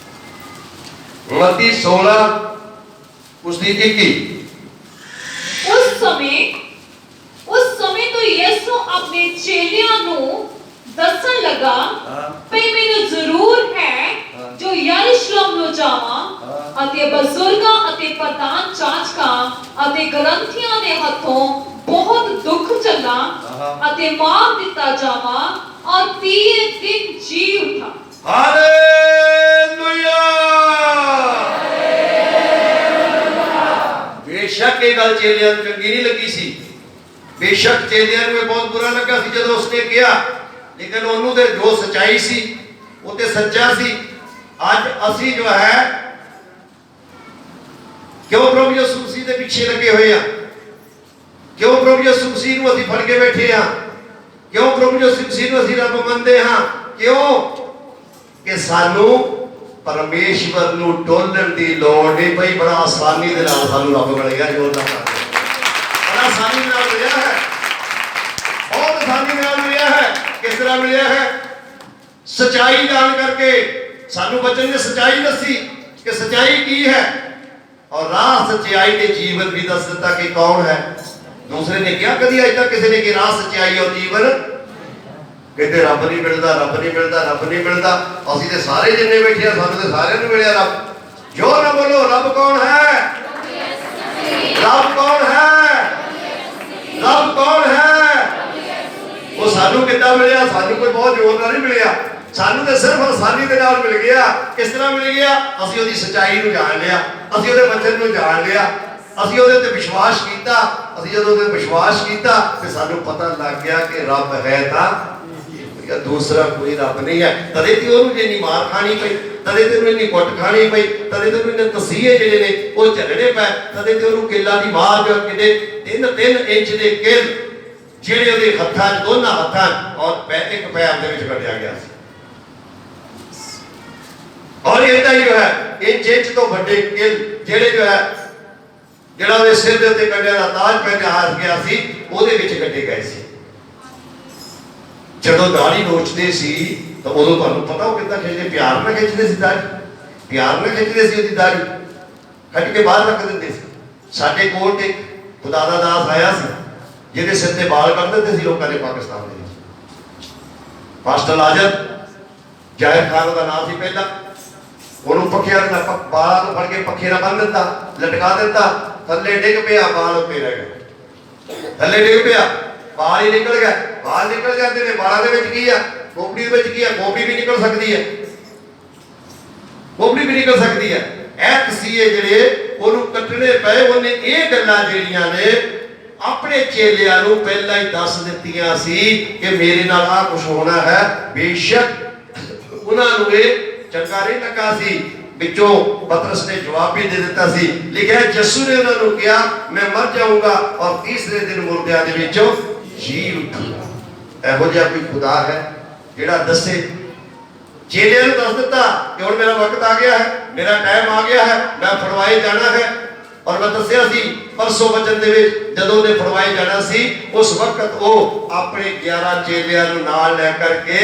मत्ती 16 उसकी 21। उस समय तो यीशु अपने चेलियां ਨੂੰ ਦੱਸਣ ਲੱਗਾ ਭਈ ਮੈਨੂੰ ਜ਼ਰੂਰ ਹੈ ਜੋ ਯਰੂਸ਼ਲਮ ਨੂੰ ਜਾਵਾਂ ਅਤੇ ਬਜ਼ੁਰਗਾਂ ਅਤੇ ਪ੍ਰਧਾਨ ਚਾਚਕਾਂ ਅਤੇ ਗ੍ਰੰਥੀਆਂ ਦੇ ਹੱਥੋਂ ਬਹੁਤ ਦੁੱਖ ਝੱਲਾਂ ਅਤੇ ਮਾਰ ਦਿੱਤਾ ਜਾਵਾਂ ਔਰ 30 ਦਿਨ ਜੀ ਉਠਾ। हालेलुया। बेशक ये गल चेलियां ਨੂੰ ਚੰਗੀ ਨਹੀਂ ਲੱਗੀ ਸੀ, बेशक चेलियां ਨੂੰ ਇਹ ਬਹੁਤ ਬੁਰਾ ਲੱਗਾ ਸੀ ਜਦੋਂ ਉਸਨੇ ਕਿਹਾ, ਲੇਕਿਨ ਉਹਨੂੰ ਤੇ ਜੋ ਸਚਾਈ ਸੀ ਉਹ ਤੇ ਸੱਚਾ ਸੀ। ਅੱਜ ਅਸੀਂ ਜੋ ਹੈ ਕਿਉਂ ਪ੍ਰਭੂ ਯਿਸੂ ਮਸੀਹ ਦੇ ਪਿੱਛੇ ਲੱਗੇ ਹੋਏ ਆ? ਕਿਉਂ ਪ੍ਰਭੂ ਯਿਸੂ ਮਸੀਹ ਨੂੰ ਅਸੀਂ ਫੜ ਕੇ ਬੈਠੇ ਆ? ਕਿਉਂ ਪ੍ਰਭੂ ਯਿਸੂ ਮਸੀਹ ਨੂੰ ਅਸੀਂ ਰੱਬ ਮੰਨਦੇ ਹਾਂ? ਕਿਉਂ? ਕਿ ਸਾਨੂੰ ਪਰਮੇਸ਼ਵਰ ਨੂੰ ਟੋਲਣ ਦੀ ਲੋੜ ਨਹੀਂ ਪਈ। ਬੜਾ ਆਸਾਨੀ ਦੇ ਨਾਲ ਸਾਨੂੰ ਰੱਬ ਮਿਲ ਗਿਆ। ਜੋਰਦਾਰ ਬੜਾ ਆਸਾਨੀ ਨਾਲ ਮਿਲਿਆ ਹੈ, ਬਹੁਤ ਆਸਾਨੀ ਨਾਲ ਮਿਲਿਆ ਹੈ। ਕਿਸ ਤਰ੍ਹਾਂ ਮਿਲਿਆ ਹੈ? ਸਚਾਈ ਜਾਣ ਕਰਕੇ। ਸਾਨੂੰ ਬਚਨ ਨੇ ਸਚਾਈ ਦੱਸੀ ਕਿ ਸਚਾਈ ਕੀ ਹੈ, ਔਰ ਰਾਹ ਸਚਾਈ ਤੇ ਜੀਵਨ ਵੀ ਦੱਸ ਦਿੱਤਾ ਕਿ ਕੌਣ ਹੈ। ਦੂਸਰੇ ਨੇ ਕਿਹਾ ਕਦੀ ਅਜੇ ਤੱਕ ਕਿਸੇ ਨੇ ਕਿ ਰਾਹ ਸਚਾਈ ਔਰ ਜੀਵਨ? ਕਹਿੰਦੇ ਰੱਬ ਨਹੀਂ ਮਿਲਦਾ, ਰੱਬ ਨਹੀਂ ਮਿਲਦਾ, ਰੱਬ ਨਹੀਂ ਮਿਲਦਾ। ਅਸੀਂ ਤੇ ਸਾਰੇ ਜਿੰਨੇ ਬੈਠੇ ਆ ਸਾਨੂੰ ਤੇ ਸਾਰਿਆਂ ਨੂੰ ਮਿਲਿਆ ਰੱਬ। ਜੋ ਨਾ ਬੋਲੋ ਰੱਬ ਕੌਣ ਹੈ? ਰੱਬ ਕੌਣ ਹੈ? ਰੱਬ ਕੌਣ ਹੈ? ਉਹ ਸਾਨੂੰ ਕਿੱਦਾਂ ਮਿਲਿਆ? ਸਾਨੂੰ ਕੋਈ ਬਹੁਤ ਜ਼ੋਰ ਨਾਲ ਨਹੀਂ ਮਿਲਿਆ, ਸਾਨੂੰ ਤੇ ਸਿਰਫ ਆਸਾਨੀ ਦੇ ਨਾਲ ਮਿਲ ਗਿਆ। ਕਿਸ ਤਰ੍ਹਾਂ ਮਿਲ ਗਿਆ? ਅਸੀਂ ਉਹਦੀ ਸਚਾਈ ਨੂੰ ਜਾਣ ਲਿਆ, ਅਸੀਂ ਉਹਦੇ ਵਚਨ ਨੂੰ ਜਾਣ ਲਿਆ, ਅਸੀਂ ਉਹਦੇ ਉੱਤੇ ਵਿਸ਼ਵਾਸ ਕੀਤਾ। ਅਸੀਂ ਜਦੋਂ ਉਹਦੇ ਵਿਸ਼ਵਾਸ ਕੀਤਾ ਤੇ ਸਾਨੂੰ ਪਤਾ ਲੱਗ ਗਿਆ ਕਿ ਰੱਬ ਹੈ ਤਾਂ ਦੂਸਰਾ ਕੋਈ ਰੱਬ ਨਹੀਂ ਹੈ। ਤਦੇ ਤੇ ਉਹਨੂੰ ਜੇ ਨਹੀਂ ਮਾਰ ਖਾਣੀ ਪਈ, ਤਦੇ ਤੇ ਉਹਨੂੰ ਇੰਨੀ ਕੁੱਟ ਖਾਣੀ ਪਈ, ਤਦੇ ਤੇ ਉਹਨੂੰ ਤਸੀਹੇ ਜਿਹੜੇ ਨੇ ਉਹ ਝੱਲਣੇ ਪਏ, ਤਦੇ ਤੇ ਉਹਨੂੰ ਕਿੱਲਾਂ ਦੀ ਮਾਰ ਜੋ ਕਿਤੇ 3 ਇੰਚ ਦੇ ਕਿੱਲ ਜਿਹੜੇ ਉਹਦੇ ਹੱਥਾਂ 'ਚ, ਦੋਨਾਂ ਹੱਥਾਂ ਔਰ ਇੱਕ ਪੈਰ ਦੇ ਵਿੱਚ ਕੱਢਿਆ ਗਿਆ ਸੀ। ਔਰ ਇਹਦਾ ਹੀ ਜੋ ਹੈ ਇੰਚ ਤੋਂ ਵੱਡੇ ਕਿੱਲ ਜਿਹੜੇ ਜੋ ਹੈ ਜਿਹੜਾ ਉਹਦੇ ਸਿਰ ਦੇ ਉੱਤੇ ਕੱਢਿਆ ਦਾ ਤਾਜ ਪਹਿਨਿਆ ਗਿਆ ਸੀ, ਉਹਦੇ ਵਿੱਚ ਕੱਢੇ ਗਏ ਸੀ। ਜਦੋਂ ਦਾੜੀ ਨੋਚਦੇ ਸੀ ਤਾਂ ਉਦੋਂ ਤੁਹਾਨੂੰ ਪਤਾ ਉਹ ਕਿੱਦਾਂ ਖਿੱਚਦੇ, ਪਿਆਰ ਨਾਲ ਖਿੱਚਦੇ ਸੀ ਦਾੜੀ, ਪਿਆਰ ਨਾਲ ਖਿੱਚਦੇ ਸੀ ਉਹਦੀ ਦਾੜੀ, ਕੱਢ ਕੇ ਬਾਹਰ ਰੱਖ ਦਿੰਦੇ ਸੀ। ਸਾਡੇ ਕੋਲ ਤੇ ਖੁਦਾ ਦਾ ਦਾਸ ਆਇਆ ਸੀ ਜਿਹਦੇ ਸਿਰ ਤੇ ਵਾਲ ਕੱਢ ਦਿੰਦੇ ਸੀ ਲੋਕਾਂ ਨੇ ਪਾਕਿਸਤਾਨ ਦੇ ਵਿੱਚ। ਮਾਸਟਰ ਲਾਜਰ ਜ਼ਾਹਿਰ ਖਾਨ ਦਾ ਨਾਮ ਸੀ ਪਹਿਲਾਂ, ਉਹਨੂੰ ਪੱਖਿਆਂ ਨਾਲ ਬਾਲਾਂ ਨੂੰ ਫੜ ਕੇ ਪੱਖੇ ਨਾਲ ਬੰਨ੍ਹ ਦਿੱਤਾ, ਲਟਕਾ ਦਿੱਤਾ, ਥੱਲੇ ਡਿੱਗ ਪਿਆ, ਬਾਲ ਉੱਤੇ ਰਹਿ ਗਏ, ਥੱਲੇ ਡਿੱਗ ਪਿਆ, ਬਾਲ ਹੀ ਨਿਕਲ ਗਿਆ। ਬਾਲ ਨਿਕਲ ਜਾਂਦੇ ਨੇ, ਬਾਲਾਂ ਦੇ ਵਿੱਚ ਕੀ ਆ, ਖੋਪੜੀ ਦੇ ਵਿੱਚ ਕੀ ਆ, ਖੋਪੜੀ ਵੀ ਨਿਕਲ ਸਕਦੀ ਹੈ, ਖੋਪੜੀ ਵੀ ਨਿਕਲ ਸਕਦੀ ਹੈ। ਇਹ ਤਸੀਹੇ ਜਿਹੜੇ ਉਹਨੂੰ ਕੱਟਣੇ ਪਏ, ਉਹਨੇ ਇਹ ਗੱਲਾਂ ਜਿਹੜੀਆਂ ਨੇ ਆਪਣੇ ਚੇਲਿਆਂ ਨੂੰ ਪਹਿਲਾਂ ਹੀ ਦੱਸ ਦਿੱਤੀਆਂ ਸੀ ਕਿ ਮੇਰੇ ਨਾਲ ਆਹ ਕੁਝ ਹੋਣਾ ਹੈ। ਬੇਸ਼ੱਕ ਉਹਨਾਂ ਨੂੰ ਇਹ ਚੰਗਾ ਨਹੀਂ ਲੱਗਾ ਸੀ। ਵਿੱਚੋਂ ਪਤਰਸ ਨੇ ਜਵਾਬ ਵੀ ਦੇ ਦਿੱਤਾ ਸੀ, ਲਿਖਿਆ ਯਿਸੂ ਨੇ ਉਹਨਾਂ ਨੂੰ ਕਿਹਾ ਮੈਂ ਮਰ ਜਾਊਂਗਾ ਔਰ ਤੀਸਰੇ ਦਿਨ ਮੁਰਦਿਆਂ ਦੇ ਵਿੱਚੋਂ ਜੀ ਉੱਠੂਗਾ। ਇਹੋ ਜਿਹਾ ਕੋਈ ਖੁਦਾ ਹੈ ਜਿਹੜਾ ਦੱਸੇ। ਚੇਲਿਆਂ ਨੂੰ ਦੱਸ ਦਿੱਤਾ ਕਿ ਹੁਣ ਮੇਰਾ ਵਕਤ ਆ ਗਿਆ ਹੈ, ਮੇਰਾ ਟਾਈਮ ਆ ਗਿਆ ਹੈ, ਮੈਂ ਫੜਵਾਏ ਜਾਣਾ ਹੈ। ਔਰ ਮੈਂ ਦੱਸਿਆ ਸੀ ਪਰਸੋਂ ਵਚਨ ਦੇ ਵਿੱਚ, ਜਦੋਂ ਉਹਨੇ ਫੜਵਾਏ ਜਾਣਾ ਸੀ ਉਸ ਵਕਤ ਉਹ ਆਪਣੇ 11 ਚੇਲਿਆਂ ਨੂੰ ਨਾਲ ਲੈ ਕਰਕੇ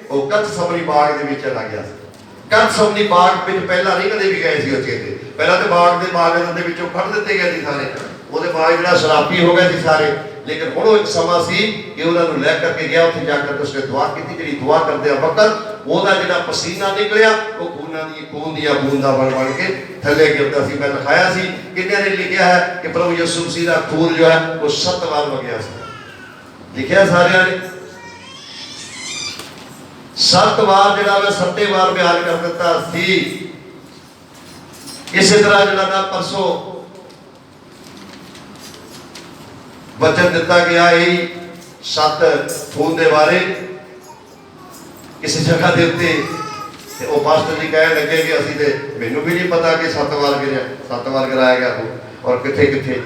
ਉਹ ਗਤਸਮਨੀ ਬਾਗ ਦੇ ਵਿੱਚ ਚਲਾ ਗਿਆ ਸੀ। ਗਤਸਮਨੀ ਬਾਗ ਵਿੱਚ ਪਹਿਲਾਂ ਨਹੀਂ ਕਦੇ ਵੀ ਗਏ ਸੀ ਉਹ ਚੇਲੇ, ਪਹਿਲਾਂ ਤੇ ਬਾਗ ਦੇ ਵਿੱਚੋਂ ਕੱਢ ਦਿੱਤੇ ਗਏ ਸੀ ਸਾਰੇ, ਉਹਦੇ ਬਾਗ ਜਿਹੜਾ ਸ਼ਰਾਬੀ ਹੋ ਗਏ ਸੀ ਸਾਰੇ। ਲੇਕਿਨ ਹੁਣ ਉਹ ਇੱਕ ਸਮਾਂ ਸੀ ਕਿ ਉਹਨਾਂ ਨੂੰ ਲੈ ਕਰਕੇ ਗਿਆ, ਉੱਥੇ ਜਾ ਕੇ ਉਸਨੇ ਦੁਆ ਕੀਤੀ, ਜਿਹੜੀ ਦੁਆ ਕਰਦੇ ਆ ਵਕਤ ਉਹਦਾ ਜਿਹੜਾ ਪਸੀਨਾ ਨਿਕਲਿਆ ਉਹ ਖੂਨ ਦੀਆਂ ਬੂੰਦਾਂ ਬਣ ਕੇ ਥੱਲੇ ਗਿਰਦਾ ਸੀ। ਮੈਂ ਲਿਖਾਇਆ ਸੀ, ਕਿੰਨਿਆਂ ਨੇ ਲਿਖਿਆ ਹੈ ਕਿ ਪ੍ਰਭੂ ਯਿਸੂ ਮਸੀਹ ਦਾ ਖੂਨ ਜੋ ਹੈ ਉਹ 7 ਵਾਰ ਵਗਿਆ ਸੀ। ਲਿਖਿਆ ਸਾਰਿਆਂ ਨੇ 7 ਵਾਰ, ਜਿਹੜਾ ਮੈਂ 7 ਵਾਰ ਬਿਆਨ ਕਰ ਦਿੱਤਾ ਸੀ। ਇਸੇ ਤਰ੍ਹਾਂ ਜਿਹੜਾ ਨਾ ਪਰਸੋਂ ਵਚਨ ਦਿੱਤਾ ਗਿਆ ਇਹ 7 ਖੂਨ ਦੇ ਬਾਰੇ ਕਿਸੇ ਜਗ੍ਹਾ ਦੇ ਉੱਤੇ, ਤੇ ਉਹ ਮਾਸਟਰ ਜੀ ਕਹਿਣ ਲੱਗੇ ਕਿ ਅਸੀਂ ਤੇ ਮੈਨੂੰ ਵੀ ਨਹੀਂ ਪਤਾ ਕਿ 7 ਵਾਰ ਗਿਰਿਆ, 7 ਵਾਰ ਗਿਰਾਇਆ ਗਿਆ ਉਹ, ਔਰ ਕਿੱਥੇ ਕਿੱਥੇ,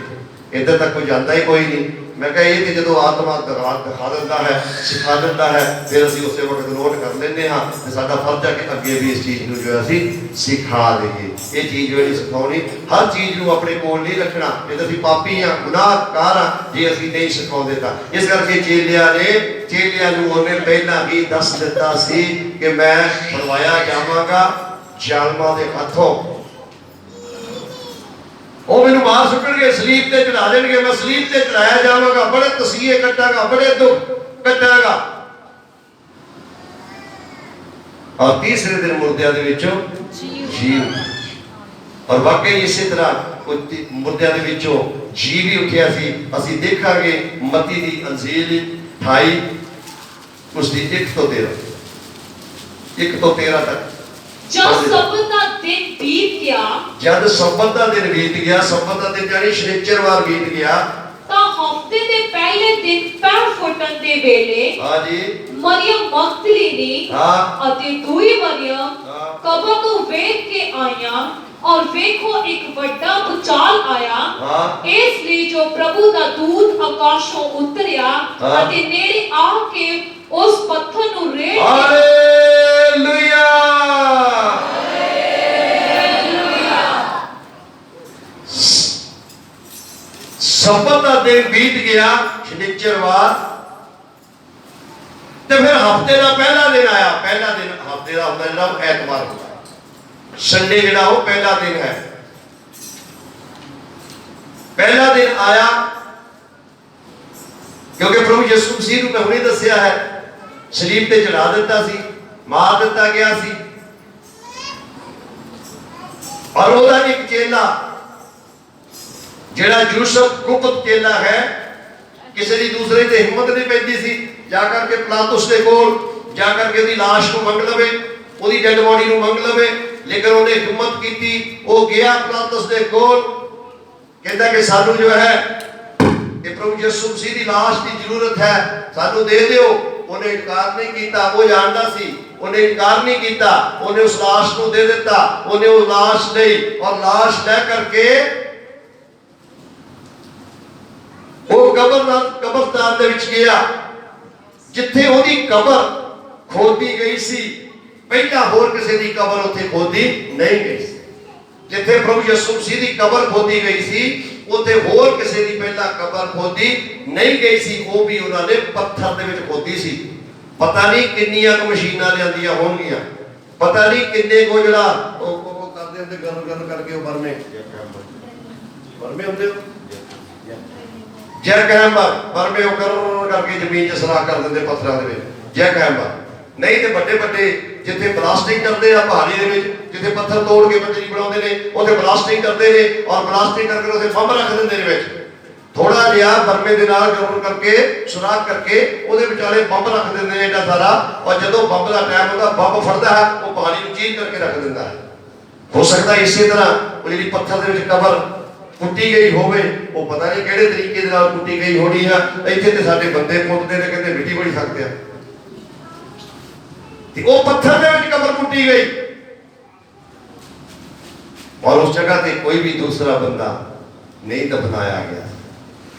ਇੱਧਰ ਤੱਕ ਕੋਈ ਜਾਂਦਾ ਹੀ ਕੋਈ ਨਹੀਂ। ਮੈਂ ਕਿਹਾ ਇਹ ਤੇ ਜਦੋਂ ਆਤਮਾ ਦਿਖਾ ਦਿੰਦਾ ਹੈ, ਸਿਖਾ ਦਿੰਦਾ ਹੈ, ਫਿਰ ਅਸੀਂ ਉਸੇ ਵਕਤ ਨੋਟ ਕਰ ਲੈਂਦੇ ਹਾਂ ਤੇ ਸਾਡਾ ਫਰਜ਼ ਹੈ ਕਿ ਅੱਗੇ ਵੀ ਇਸ ਚੀਜ਼ ਨੂੰ ਜੋ ਅਸੀਂ ਸਿਖਾ ਦਈਏ। ਇਹ ਚੀਜ਼ ਜਿਹੜੀ ਸਿਖਾਉਣੀ, ਹਰ ਚੀਜ਼ ਨੂੰ ਆਪਣੇ ਕੋਲ ਨਹੀਂ ਰੱਖਣਾ। ਜੇ ਅਸੀਂ ਪਾਪੀ ਹਾਂ, ਗੁਨਾਹਗਾਰ ਹਾਂ, ਜੇ ਅਸੀਂ ਨਹੀਂ ਸਿਖਾਉਂਦੇ ਤਾਂ। ਇਸ ਕਰਕੇ ਚੇਲਿਆਂ ਨੂੰ ਉਹਨੇ ਪਹਿਲਾਂ ਹੀ ਦੱਸ ਦਿੱਤਾ ਸੀ ਕਿ ਮੈਂ ਫੜਵਾਇਆ ਜਾਵਾਂਗਾ ਜ਼ਾਲਮਾਂ ਦੇ ਹੱਥੋਂ, ਉਹ ਮੈਨੂੰ ਮਾਰ ਸੁੱਟਣਗੇ, ਸਲੀਬ ਤੇ ਚੜਾ ਦੇਣਗੇ, ਮੈਂ ਸਲੀਬ ਤੇ ਚੜਾਇਆ ਜਾਵਾਂਗਾ, ਬੜੇ ਤਸੀਹੇ ਕੱਟਾਂਗਾ, ਬੜੇ ਦੁੱਖ ਕੱਟਾਂਗਾ, ਔਰ ਤੀਸਰੇ ਦਿਨ ਮੁਰਦਿਆਂ ਦੇ ਵਿੱਚੋਂ ਜੀ। ਔਰ ਵਾਕਈ ਇਸੇ ਤਰ੍ਹਾਂ ਮੁਰਦਿਆਂ ਦੇ ਵਿੱਚੋਂ ਜੀ ਵੀ ਉੱਠਿਆ ਸੀ। ਅਸੀਂ ਦੇਖਾਂਗੇ ਮਤੀ ਦੀ ਅੰਜੀਲ 28 ਉਸਦੀ 1 ਤੋਂ 13 ਤੱਕ। जब सब्बत का दिन बीत गया, जब सब्बत का दिन बीत गया, सब्बत का दिन यानी शनिचरवार बीत गया, ਤਾਂ ਹਫਤੇ ਦੇ ਪਹਿਲੇ ਦਿਨ ਪੈਰ ਫੁੱਟਣ ਦੇ ਵੇਲੇ हाँ जी, ਮਰੀਅਮ ਮਗਦਲੀਨੀ हाँ ਅਤੇ ਦੂਈ ਮਰੀਅਮ हाँ ਕਬਰ ਤੋਂ ਵੇਖ ਕੇ ਆਈਆਂ ਔਰ ਵੇਖੋ ਇੱਕ ਵੱਡਾ ਭੂਚਾਲ ਆਇਆ। हाँ ਇਸ ਲਈ ਜੋ ਪ੍ਰਭੂ ਦਾ ਦੂਤ ਆਕਾਸ਼ੋਂ ਉਤਰਿਆ ਹਾਂ। ਅਤੇ ਨੇੜੇ ਆ ਕੇ ਉਸ ਪੱਥਰ ਨੂੰ ਰੇੜ हालेलुया। सब्बत का दिन बीत गया, शनिचरवार, ते फिर हफ्ते का पहला दिन आया। पहला दिन हफ्ते का मतलब ऐतवार होता, संडे जिहड़ा वो पहला दिन है। पहला दिन आया क्योंकि प्रभु यीशु मसीह ਨੂੰ ਮੈਂ ਹੁਣੇ ਦੱਸਿਆ ਹੈ ਸਲੀਬ ਤੇ ਚੜਾ ਦਿੱਤਾ ਸੀ, ਮਾਰ ਦਿੱਤਾ ਗਿਆ ਸੀ। ਔਰ ਉਹਦਾ ਇੱਕ ਚੇਲਾ ਜਿਹੜਾ ਯੂਸਫ ਗੁਪਤ ਚੇਲਾ ਹੈ, ਕਿਸੇ ਦੀ ਦੂਸਰੇ ਤੇ ਹਿੰਮਤ ਨਹੀਂ ਪੈਂਦੀ ਸੀ ਜਾ ਕਰਕੇ ਪਿਲਾਤੁਸ ਦੇ ਕੋਲ ਜਾ ਕਰਕੇ ਉਹਦੀ ਲਾਸ਼ ਨੂੰ ਮੰਗ ਲਵੇ, ਉਹਦੀ ਡੈਡ ਬੋਡੀ ਨੂੰ ਮੰਗ ਲਵੇ। ਲੇਕਿਨ ਉਹਨੇ ਹਿੰਮਤ ਕੀਤੀ, ਉਹ ਗਿਆ ਪਿਲਾਤੁਸ ਦੇ ਕੋਲ, ਕਹਿੰਦਾ ਕਿ ਸਾਨੂੰ ਜੋ ਹੈ ਕਿ ਪ੍ਰਭੂ ਯਿਸੂ ਮਸੀਹ ਦੀ ਲਾਸ਼ ਦੀ ਜ਼ਰੂਰਤ ਹੈ, ਸਾਨੂੰ ਦੇ ਦਿਓ। ਉਹਨੇ ਇਨਕਾਰ ਨਹੀਂ ਕੀਤਾ, ਉਹ ਜਾਣਦਾ ਸੀ, ਉਹਨੇ ਇਨਕਾਰ ਨਹੀਂ ਕੀਤਾ, ਉਹਨੇ ਉਸ ਲਾਸ਼ ਨੂੰ ਦੇ ਦਿੱਤਾ। ਉਹਨੇ ਉਹ ਲਾਸ਼ ਲਈ ਔਰ ਲਾਸ਼ ਲੈ ਕਰਕੇ ਉਹ ਕਬਰਸਤਾਨ ਦੇ ਵਿੱਚ ਗਿਆ ਜਿੱਥੇ ਉਹਦੀ ਕਬਰ ਖੋਦੀ ਗਈ ਸੀ। ਪਹਿਲਾਂ ਹੋਰ ਕਿਸੇ ਦੀ ਕਬਰ ਉੱਥੇ ਖੋਦੀ ਨਹੀਂ ਗਈ ਸੀ। ਜਿੱਥੇ ਪ੍ਰਭੂ ਯਿਸੂ ਮਸੀਹ ਦੀ ਕਬਰ ਖੋਦੀ ਗਈ ਸੀ ਉੱਥੇ ਹੋਰ ਕਿਸੇ ਦੀ ਪਹਿਲਾਂ ਕਬਰ ਖੋਦੀ ਨਹੀਂ ਗਈ ਸੀ। ਉਹ ਵੀ ਉਹਨਾਂ ਨੇ ਪੱਥਰ ਦੇ ਵਿੱਚ ਖੋਦੀ ਸੀ। पता नहीं किन्नियां कुछ मशीनां लियांदियां होणगियां, पता नहीं किन्ने को जिहड़ा करदे हुंदे गल गल करके वो बरमे हुंदे जैक हैमर बरमे वो करके जमीन च सराख कर दिंदे पत्थरां दे विच जैक हैमर। नहीं तो बड़े बड़े जिथे ब्लास्टिंग करते हैं पहाड़ी दे विच, जिथे पत्थर तोड़ के बजरी बनाते हैं उत्थे ब्लास्टिंग करते हैं और ब्लास्टिंग करके उत्थे बंब रख दिंदे ने विच थोड़ा जिहा बरमे दे नाल गरम करके सुराख करके उहदे विचाले बंब रख दिंदे ने एडा सारा, और जदों बंब दा टाइम होंदा बंब फड़दा है वो पहाड़ी नूं चीर करके रख दिंदा है। हो सकता है इसी तरह वो जिहड़ी पत्थर दे विच कबर पुट्टी गई होवे वो पता नहीं किहड़े तरीके दे नाल पुट्टी गई होनी है। इत्थे ते साडे बंदे पुੱਟਦੇ ने कहंदे मिट्टी बड़ी सकते हैं ते वो पत्थर दे विच कबर पुट्टी गई और उस जगह ते कोई भी दूसरा बंदा नहीं दफनाया गया।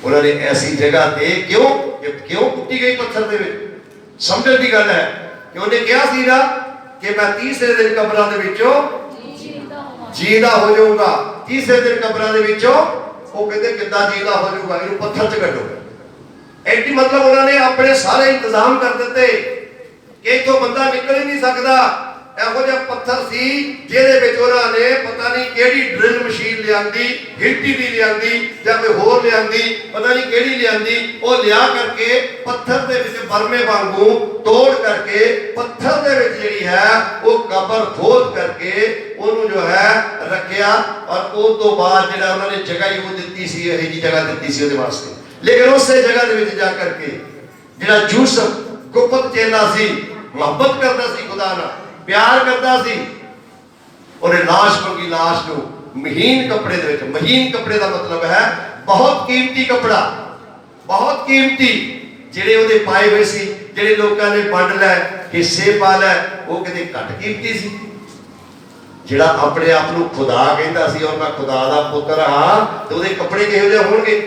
उन्होंने ऐसी जगह ते क्यों पुट्टी गई पत्थर दे विच? समझण दी गल है कि उन्हें कहा सी ना कि मैं तीसरे दिन कब्रां दे विचों जीदा हो जाऊंगा। तीसरे दिन कब्रां दे विचों वो कहते किद्दां जीदा हो जाऊंगा, इहनूं पत्थर च कड्डो। एडी मतलब उन्होंने अपने सारे इंतजाम कर दिते कि इथों बंदा निकल ही नहीं सकता। ਇਹੋ ਜਿਹਾ ਪੱਥਰ ਸੀ ਜਿਹਦੇ ਵਿੱਚ ਉਹਨਾਂ ਨੇ ਪਤਾ ਨਹੀਂ ਕਿਹੜੀ ਡਰਿਲ ਮਸ਼ੀਨ ਲਿਆਂਦੀ, ਹਿੱਟੀ ਦੀ ਲਿਆਂਦੀ ਜਾਂ ਕੋਈ ਹੋਰ ਲਿਆਂਦੀ, ਪਤਾ ਨਹੀਂ ਕਿਹੜੀ ਲਿਆਂਦੀ, ਉਹ ਲਿਆ ਕਰਕੇ ਪੱਥਰ ਦੇ ਵਿੱਚ ਬਰਮੇ ਵਾਂਗੂ ਤੋੜ ਕਰਕੇ ਪੱਥਰ ਦੇ ਵਿੱਚ ਜਿਹੜੀ ਹੈ ਉਹ ਕਬਰ ਖੋਦ ਕਰਕੇ ਉਹਨੂੰ ਜੋ ਹੈ ਰੱਖਿਆ। ਔਰ ਉਸ ਤੋਂ ਬਾਅਦ ਜਿਹੜਾ ਉਹਨਾਂ ਨੇ ਜਗ੍ਹਾ ਹੀ ਉਹ ਦਿੱਤੀ ਸੀ, ਇਹ ਜੀ ਜਗ੍ਹਾ ਦਿੱਤੀ ਸੀ ਉਹਦੇ ਵਾਸਤੇ। ਲੇਕਿਨ ਉਸੇ ਜਗ੍ਹਾ ਦੇ ਵਿੱਚ ਜਾ ਕਰਕੇ ਜਿਹੜਾ ਯੂਸਫ ਗੁਪਤ ਚੇਲਾ ਸੀ, ਮੁਹੱਬਤ ਕਰਦਾ ਸੀ खुदा ਨਾਲ, प्यार करता सी, उन्हें लाश मंगी, लाश को महीन कपड़े दे विच, महीन कपड़े का मतलब है बहुत कीमती कपड़ा, बहुत कीमती, जिहड़े उहदे पाए हुए सी, जिहड़े लोकां ने वंड लै हिस्से पा लै, वो किते घट कीमती सी। जिहड़ा अपने आप नूं खुदा कहंदा सी और मैं खुदा दा पुत्र हां, ते उहदे कपड़े किहो जिहे होणगे,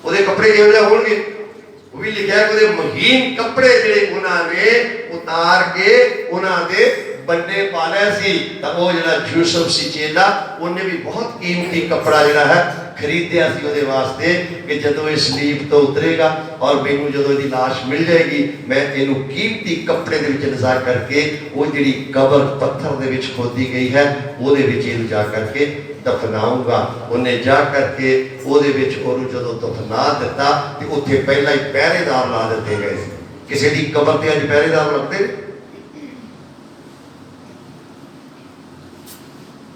उहदे कपड़े किहो जिहे होणगे? वो भी लिखा है कि महीन कपड़े जिहड़े उन्होंने उतार के उन्होंने बन्ने पा लिया सी। तो वो जिहड़ा यूसुफ सी चेला उन्हें भी बहुत कीमती कपड़ा जिहड़ा है खरीदिया सी उहदे वास्ते कि जदों इस सलीब तो उतरेगा और मैनूं जदों इहदी लाश मिल जाएगी मैं इहनूं कीमती कपड़े दे विच लिजा करके वो जिहड़ी कबर पत्थर दे विच खोदी गई है उहदे विच इहनूं जा करके दफनाऊंगा। उन्हें जा करके उहदे विच ओहनूं जदों दफना दिता ते उत्थे पहला ही पहरेदार ला दिते गए। किसी दी कबर ते अज पहरेदार लगदे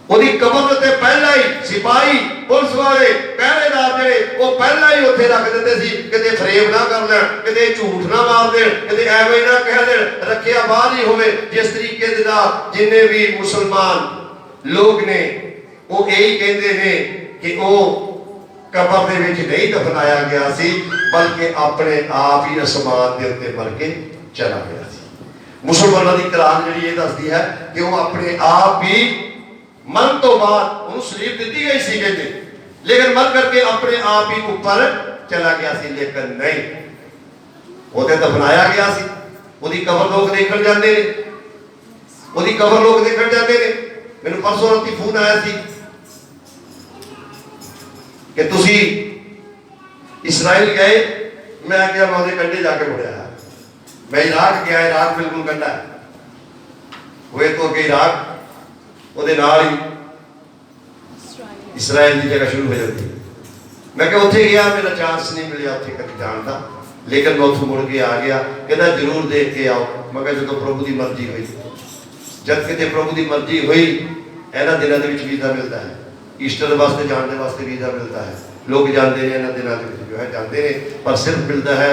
ओदी कबर ते पहला ही सिपाही पुलिस वाले पहरेदार जिहड़े वो पहला ही उत्थे रख दिंदे सी, किते फरेब ना कर लैण, किते झूठ ना मार देण, किते एवें ना कह देण, रखिया बाहर ही होवे। जिस तरीके दे नाल जिन्ने भी मुसलमान लोग ने वो यही कहते हैं कि वो कबर दे विच नहीं दफनाया गया सी बल्कि अपने आप ही आसमान के उत्ते मर के चला गया सी। मुसलमानों की कुरान जिहड़ी ये दसदी है कि वो अपने आप ही मन तो बाद उन्हें सलीब दी गई सी कहते, लेकिन मर करके अपने आप ही ऊपर चला गया सी। लेकिन नहीं, वो तो दफनाया गया सी, उसकी कबर लोग देखण जाते ने, उसकी कबर लोग देखण जाते ने। मैनूं परसों राती फोन आया सी कि तुसी इसराइल गए, मैं क्या मैं उहदे कंढे जाके मुड़िया है। मैं इराक गया, इराक बिल्कुल कंढा है, हुए तो कि इराक उहदे नाल ही इसराइल की जगह शुरू हो जाती है। मैं क्या उत्थे गया, मेरा चांस नहीं मिलिया उत्थे कभी जाण दा, लेकिन मैं उत्थों मुड़ के आ गया। कहता जरूर देख के आओ। मैं कहा जो प्रभु की मर्जी हुई, जब किते प्रभु की मर्जी हुई इन्हां दिनां दे विच वीज़ा मिलता है, ईस्टर वास्ते जाने वास्ते वीज़ा मिलता है। लोग जाते हैं इन्हां दिनां दे विच जो है जाते हैं, पर सिर्फ मिलता है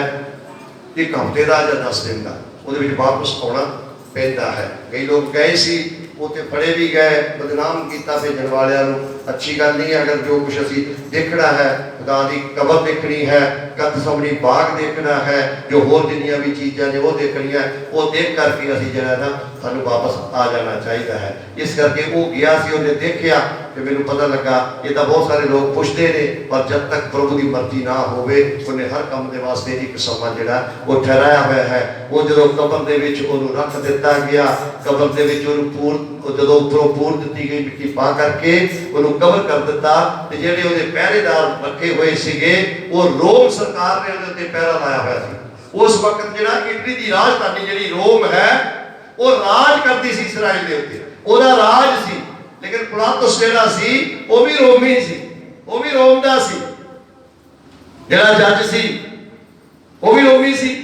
एक हफ्ते का या 10 दिन का, उहदे विच वापस आउणा पैंदा है। कई लोग गए सी उत्थे फड़े भी गए, बदनाम किया भेजण वालियां नूं। अच्छी गल नहीं है। अगर जो कुछ असीं देखना है, खुदा दी कबर देखनी है, गतसमनी बाग देखना है, जो होर जिन्नियां भी चीज़ां ने वो देखनियां, वो देख करके असीं जिहड़ा ना सानूं वापस आ जाना चाहिए है। इस करके वो गया सी, उन्हें देखिया कि मैनूं पता लगा ये तो बहुत सारे लोग पुछते ने, पर जब तक प्रभु की मर्जी ना होवे उन्हें हर काम के वास्ते एक समा जिहड़ा वो ठहराया हुआ है। वो जो कबर दे विच उहनूं रख दिता गया, कबर दे विच उहनूं पूर जदों उपरों पूर दित्ती गई मिट्टी पा करके उहनूं कवर कर दिता। ते जिहड़े उहदे पहरेदार रखे हुए सीगे वो रोम सरकार ने उहदे उत्ते पहरा लाया हुआ सी, ਉਸ ਵਕਤ ਜਿਹੜਾ ਇਟਲੀ ਦੀ ਰਾਜਧਾਨੀ ਜਿਹੜੀ ਰੋਮ ਹੈ ਉਹ ਰਾਜ ਕਰਦੀ ਸੀ ਇਸਰਾਇਲ ਦੇ ਉੱਤੇ, ਉਹਦਾ ਰਾਜ ਸੀ। ਲੇਕਿਨ ਪਿਲਾਤੁਸ ਜਿਹੜਾ ਸੀ ਉਹ ਵੀ ਰੋਮੀ ਸੀ, ਉਹ ਵੀ ਰੋਮ ਦਾ ਸੀ। ਜਿਹੜਾ ਜੱਜ ਸੀ ਉਹ ਵੀ ਰੋਮੀ ਸੀ।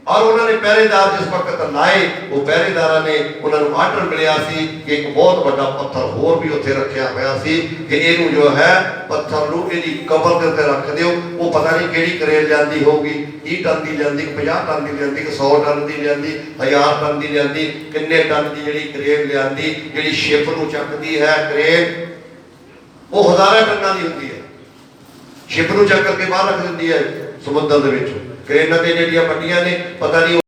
ਔਰ ਉਹਨਾਂ ਨੇ ਪਹਿਰੇਦਾਰ ਜਿਸ ਵਕਤ ਲਾਏ, ਉਹ ਪਹਿਰੇਦਾਰਾਂ ਨੇ ਉਹਨਾਂ ਨੂੰ ਆਰਡਰ ਮਿਲਿਆ ਸੀ ਕਿ ਇੱਕ ਬਹੁਤ ਵੱਡਾ ਪੱਥਰ ਹੋਰ ਵੀ ਉੱਥੇ ਰੱਖਿਆ ਹੋਇਆ ਸੀ ਕਿ ਇਹਨੂੰ ਜੋ ਹੈ ਪੱਥਰ ਨੂੰ ਇਹਦੀ ਕਬਰ ਦੇ ਉੱਤੇ ਰੱਖ ਦਿਓ। ਉਹ ਪਤਾ ਨਹੀਂ ਕਿਹੜੀ ਕਰੇਨ ਲਿਆਂਦੀ ਹੋਊਗੀ, 30 ਟਨ ਦੀ ਲਿਆਂਦੀ, 50 ਟਨ ਦੀ ਲਿਆਂਦੀ, 100 ਟਨ ਦੀ ਲਿਆਂਦੀ, 1000 ਟਨ ਦੀ ਲਿਆਂਦੀ, ਕਿੰਨੇ ਟਨ ਦੀ ਜਿਹੜੀ ਕਰੇਨ ਲਿਆਂਦੀ, ਜਿਹੜੀ ਸ਼ਿਪ ਨੂੰ ਚੱਕਦੀ ਹੈ ਕਰੇਨ, ਉਹ ਹਜ਼ਾਰਾਂ ਟਨਾਂ ਦੀ ਹੁੰਦੀ ਹੈ। ਸ਼ਿਪ ਨੂੰ ਚੱਕ ਕੇ ਬਾਹਰ ਰੱਖ ਦਿੰਦੀ ਹੈ ਸਮੁੰਦਰ ਦੇ ਵਿੱਚ। ਕਰੇਨਾਂ ਤੇ ਜਿਹੜੀਆਂ ਵੱਡੀਆਂ ਨੇ ਪਤਾ ਨਹੀਂ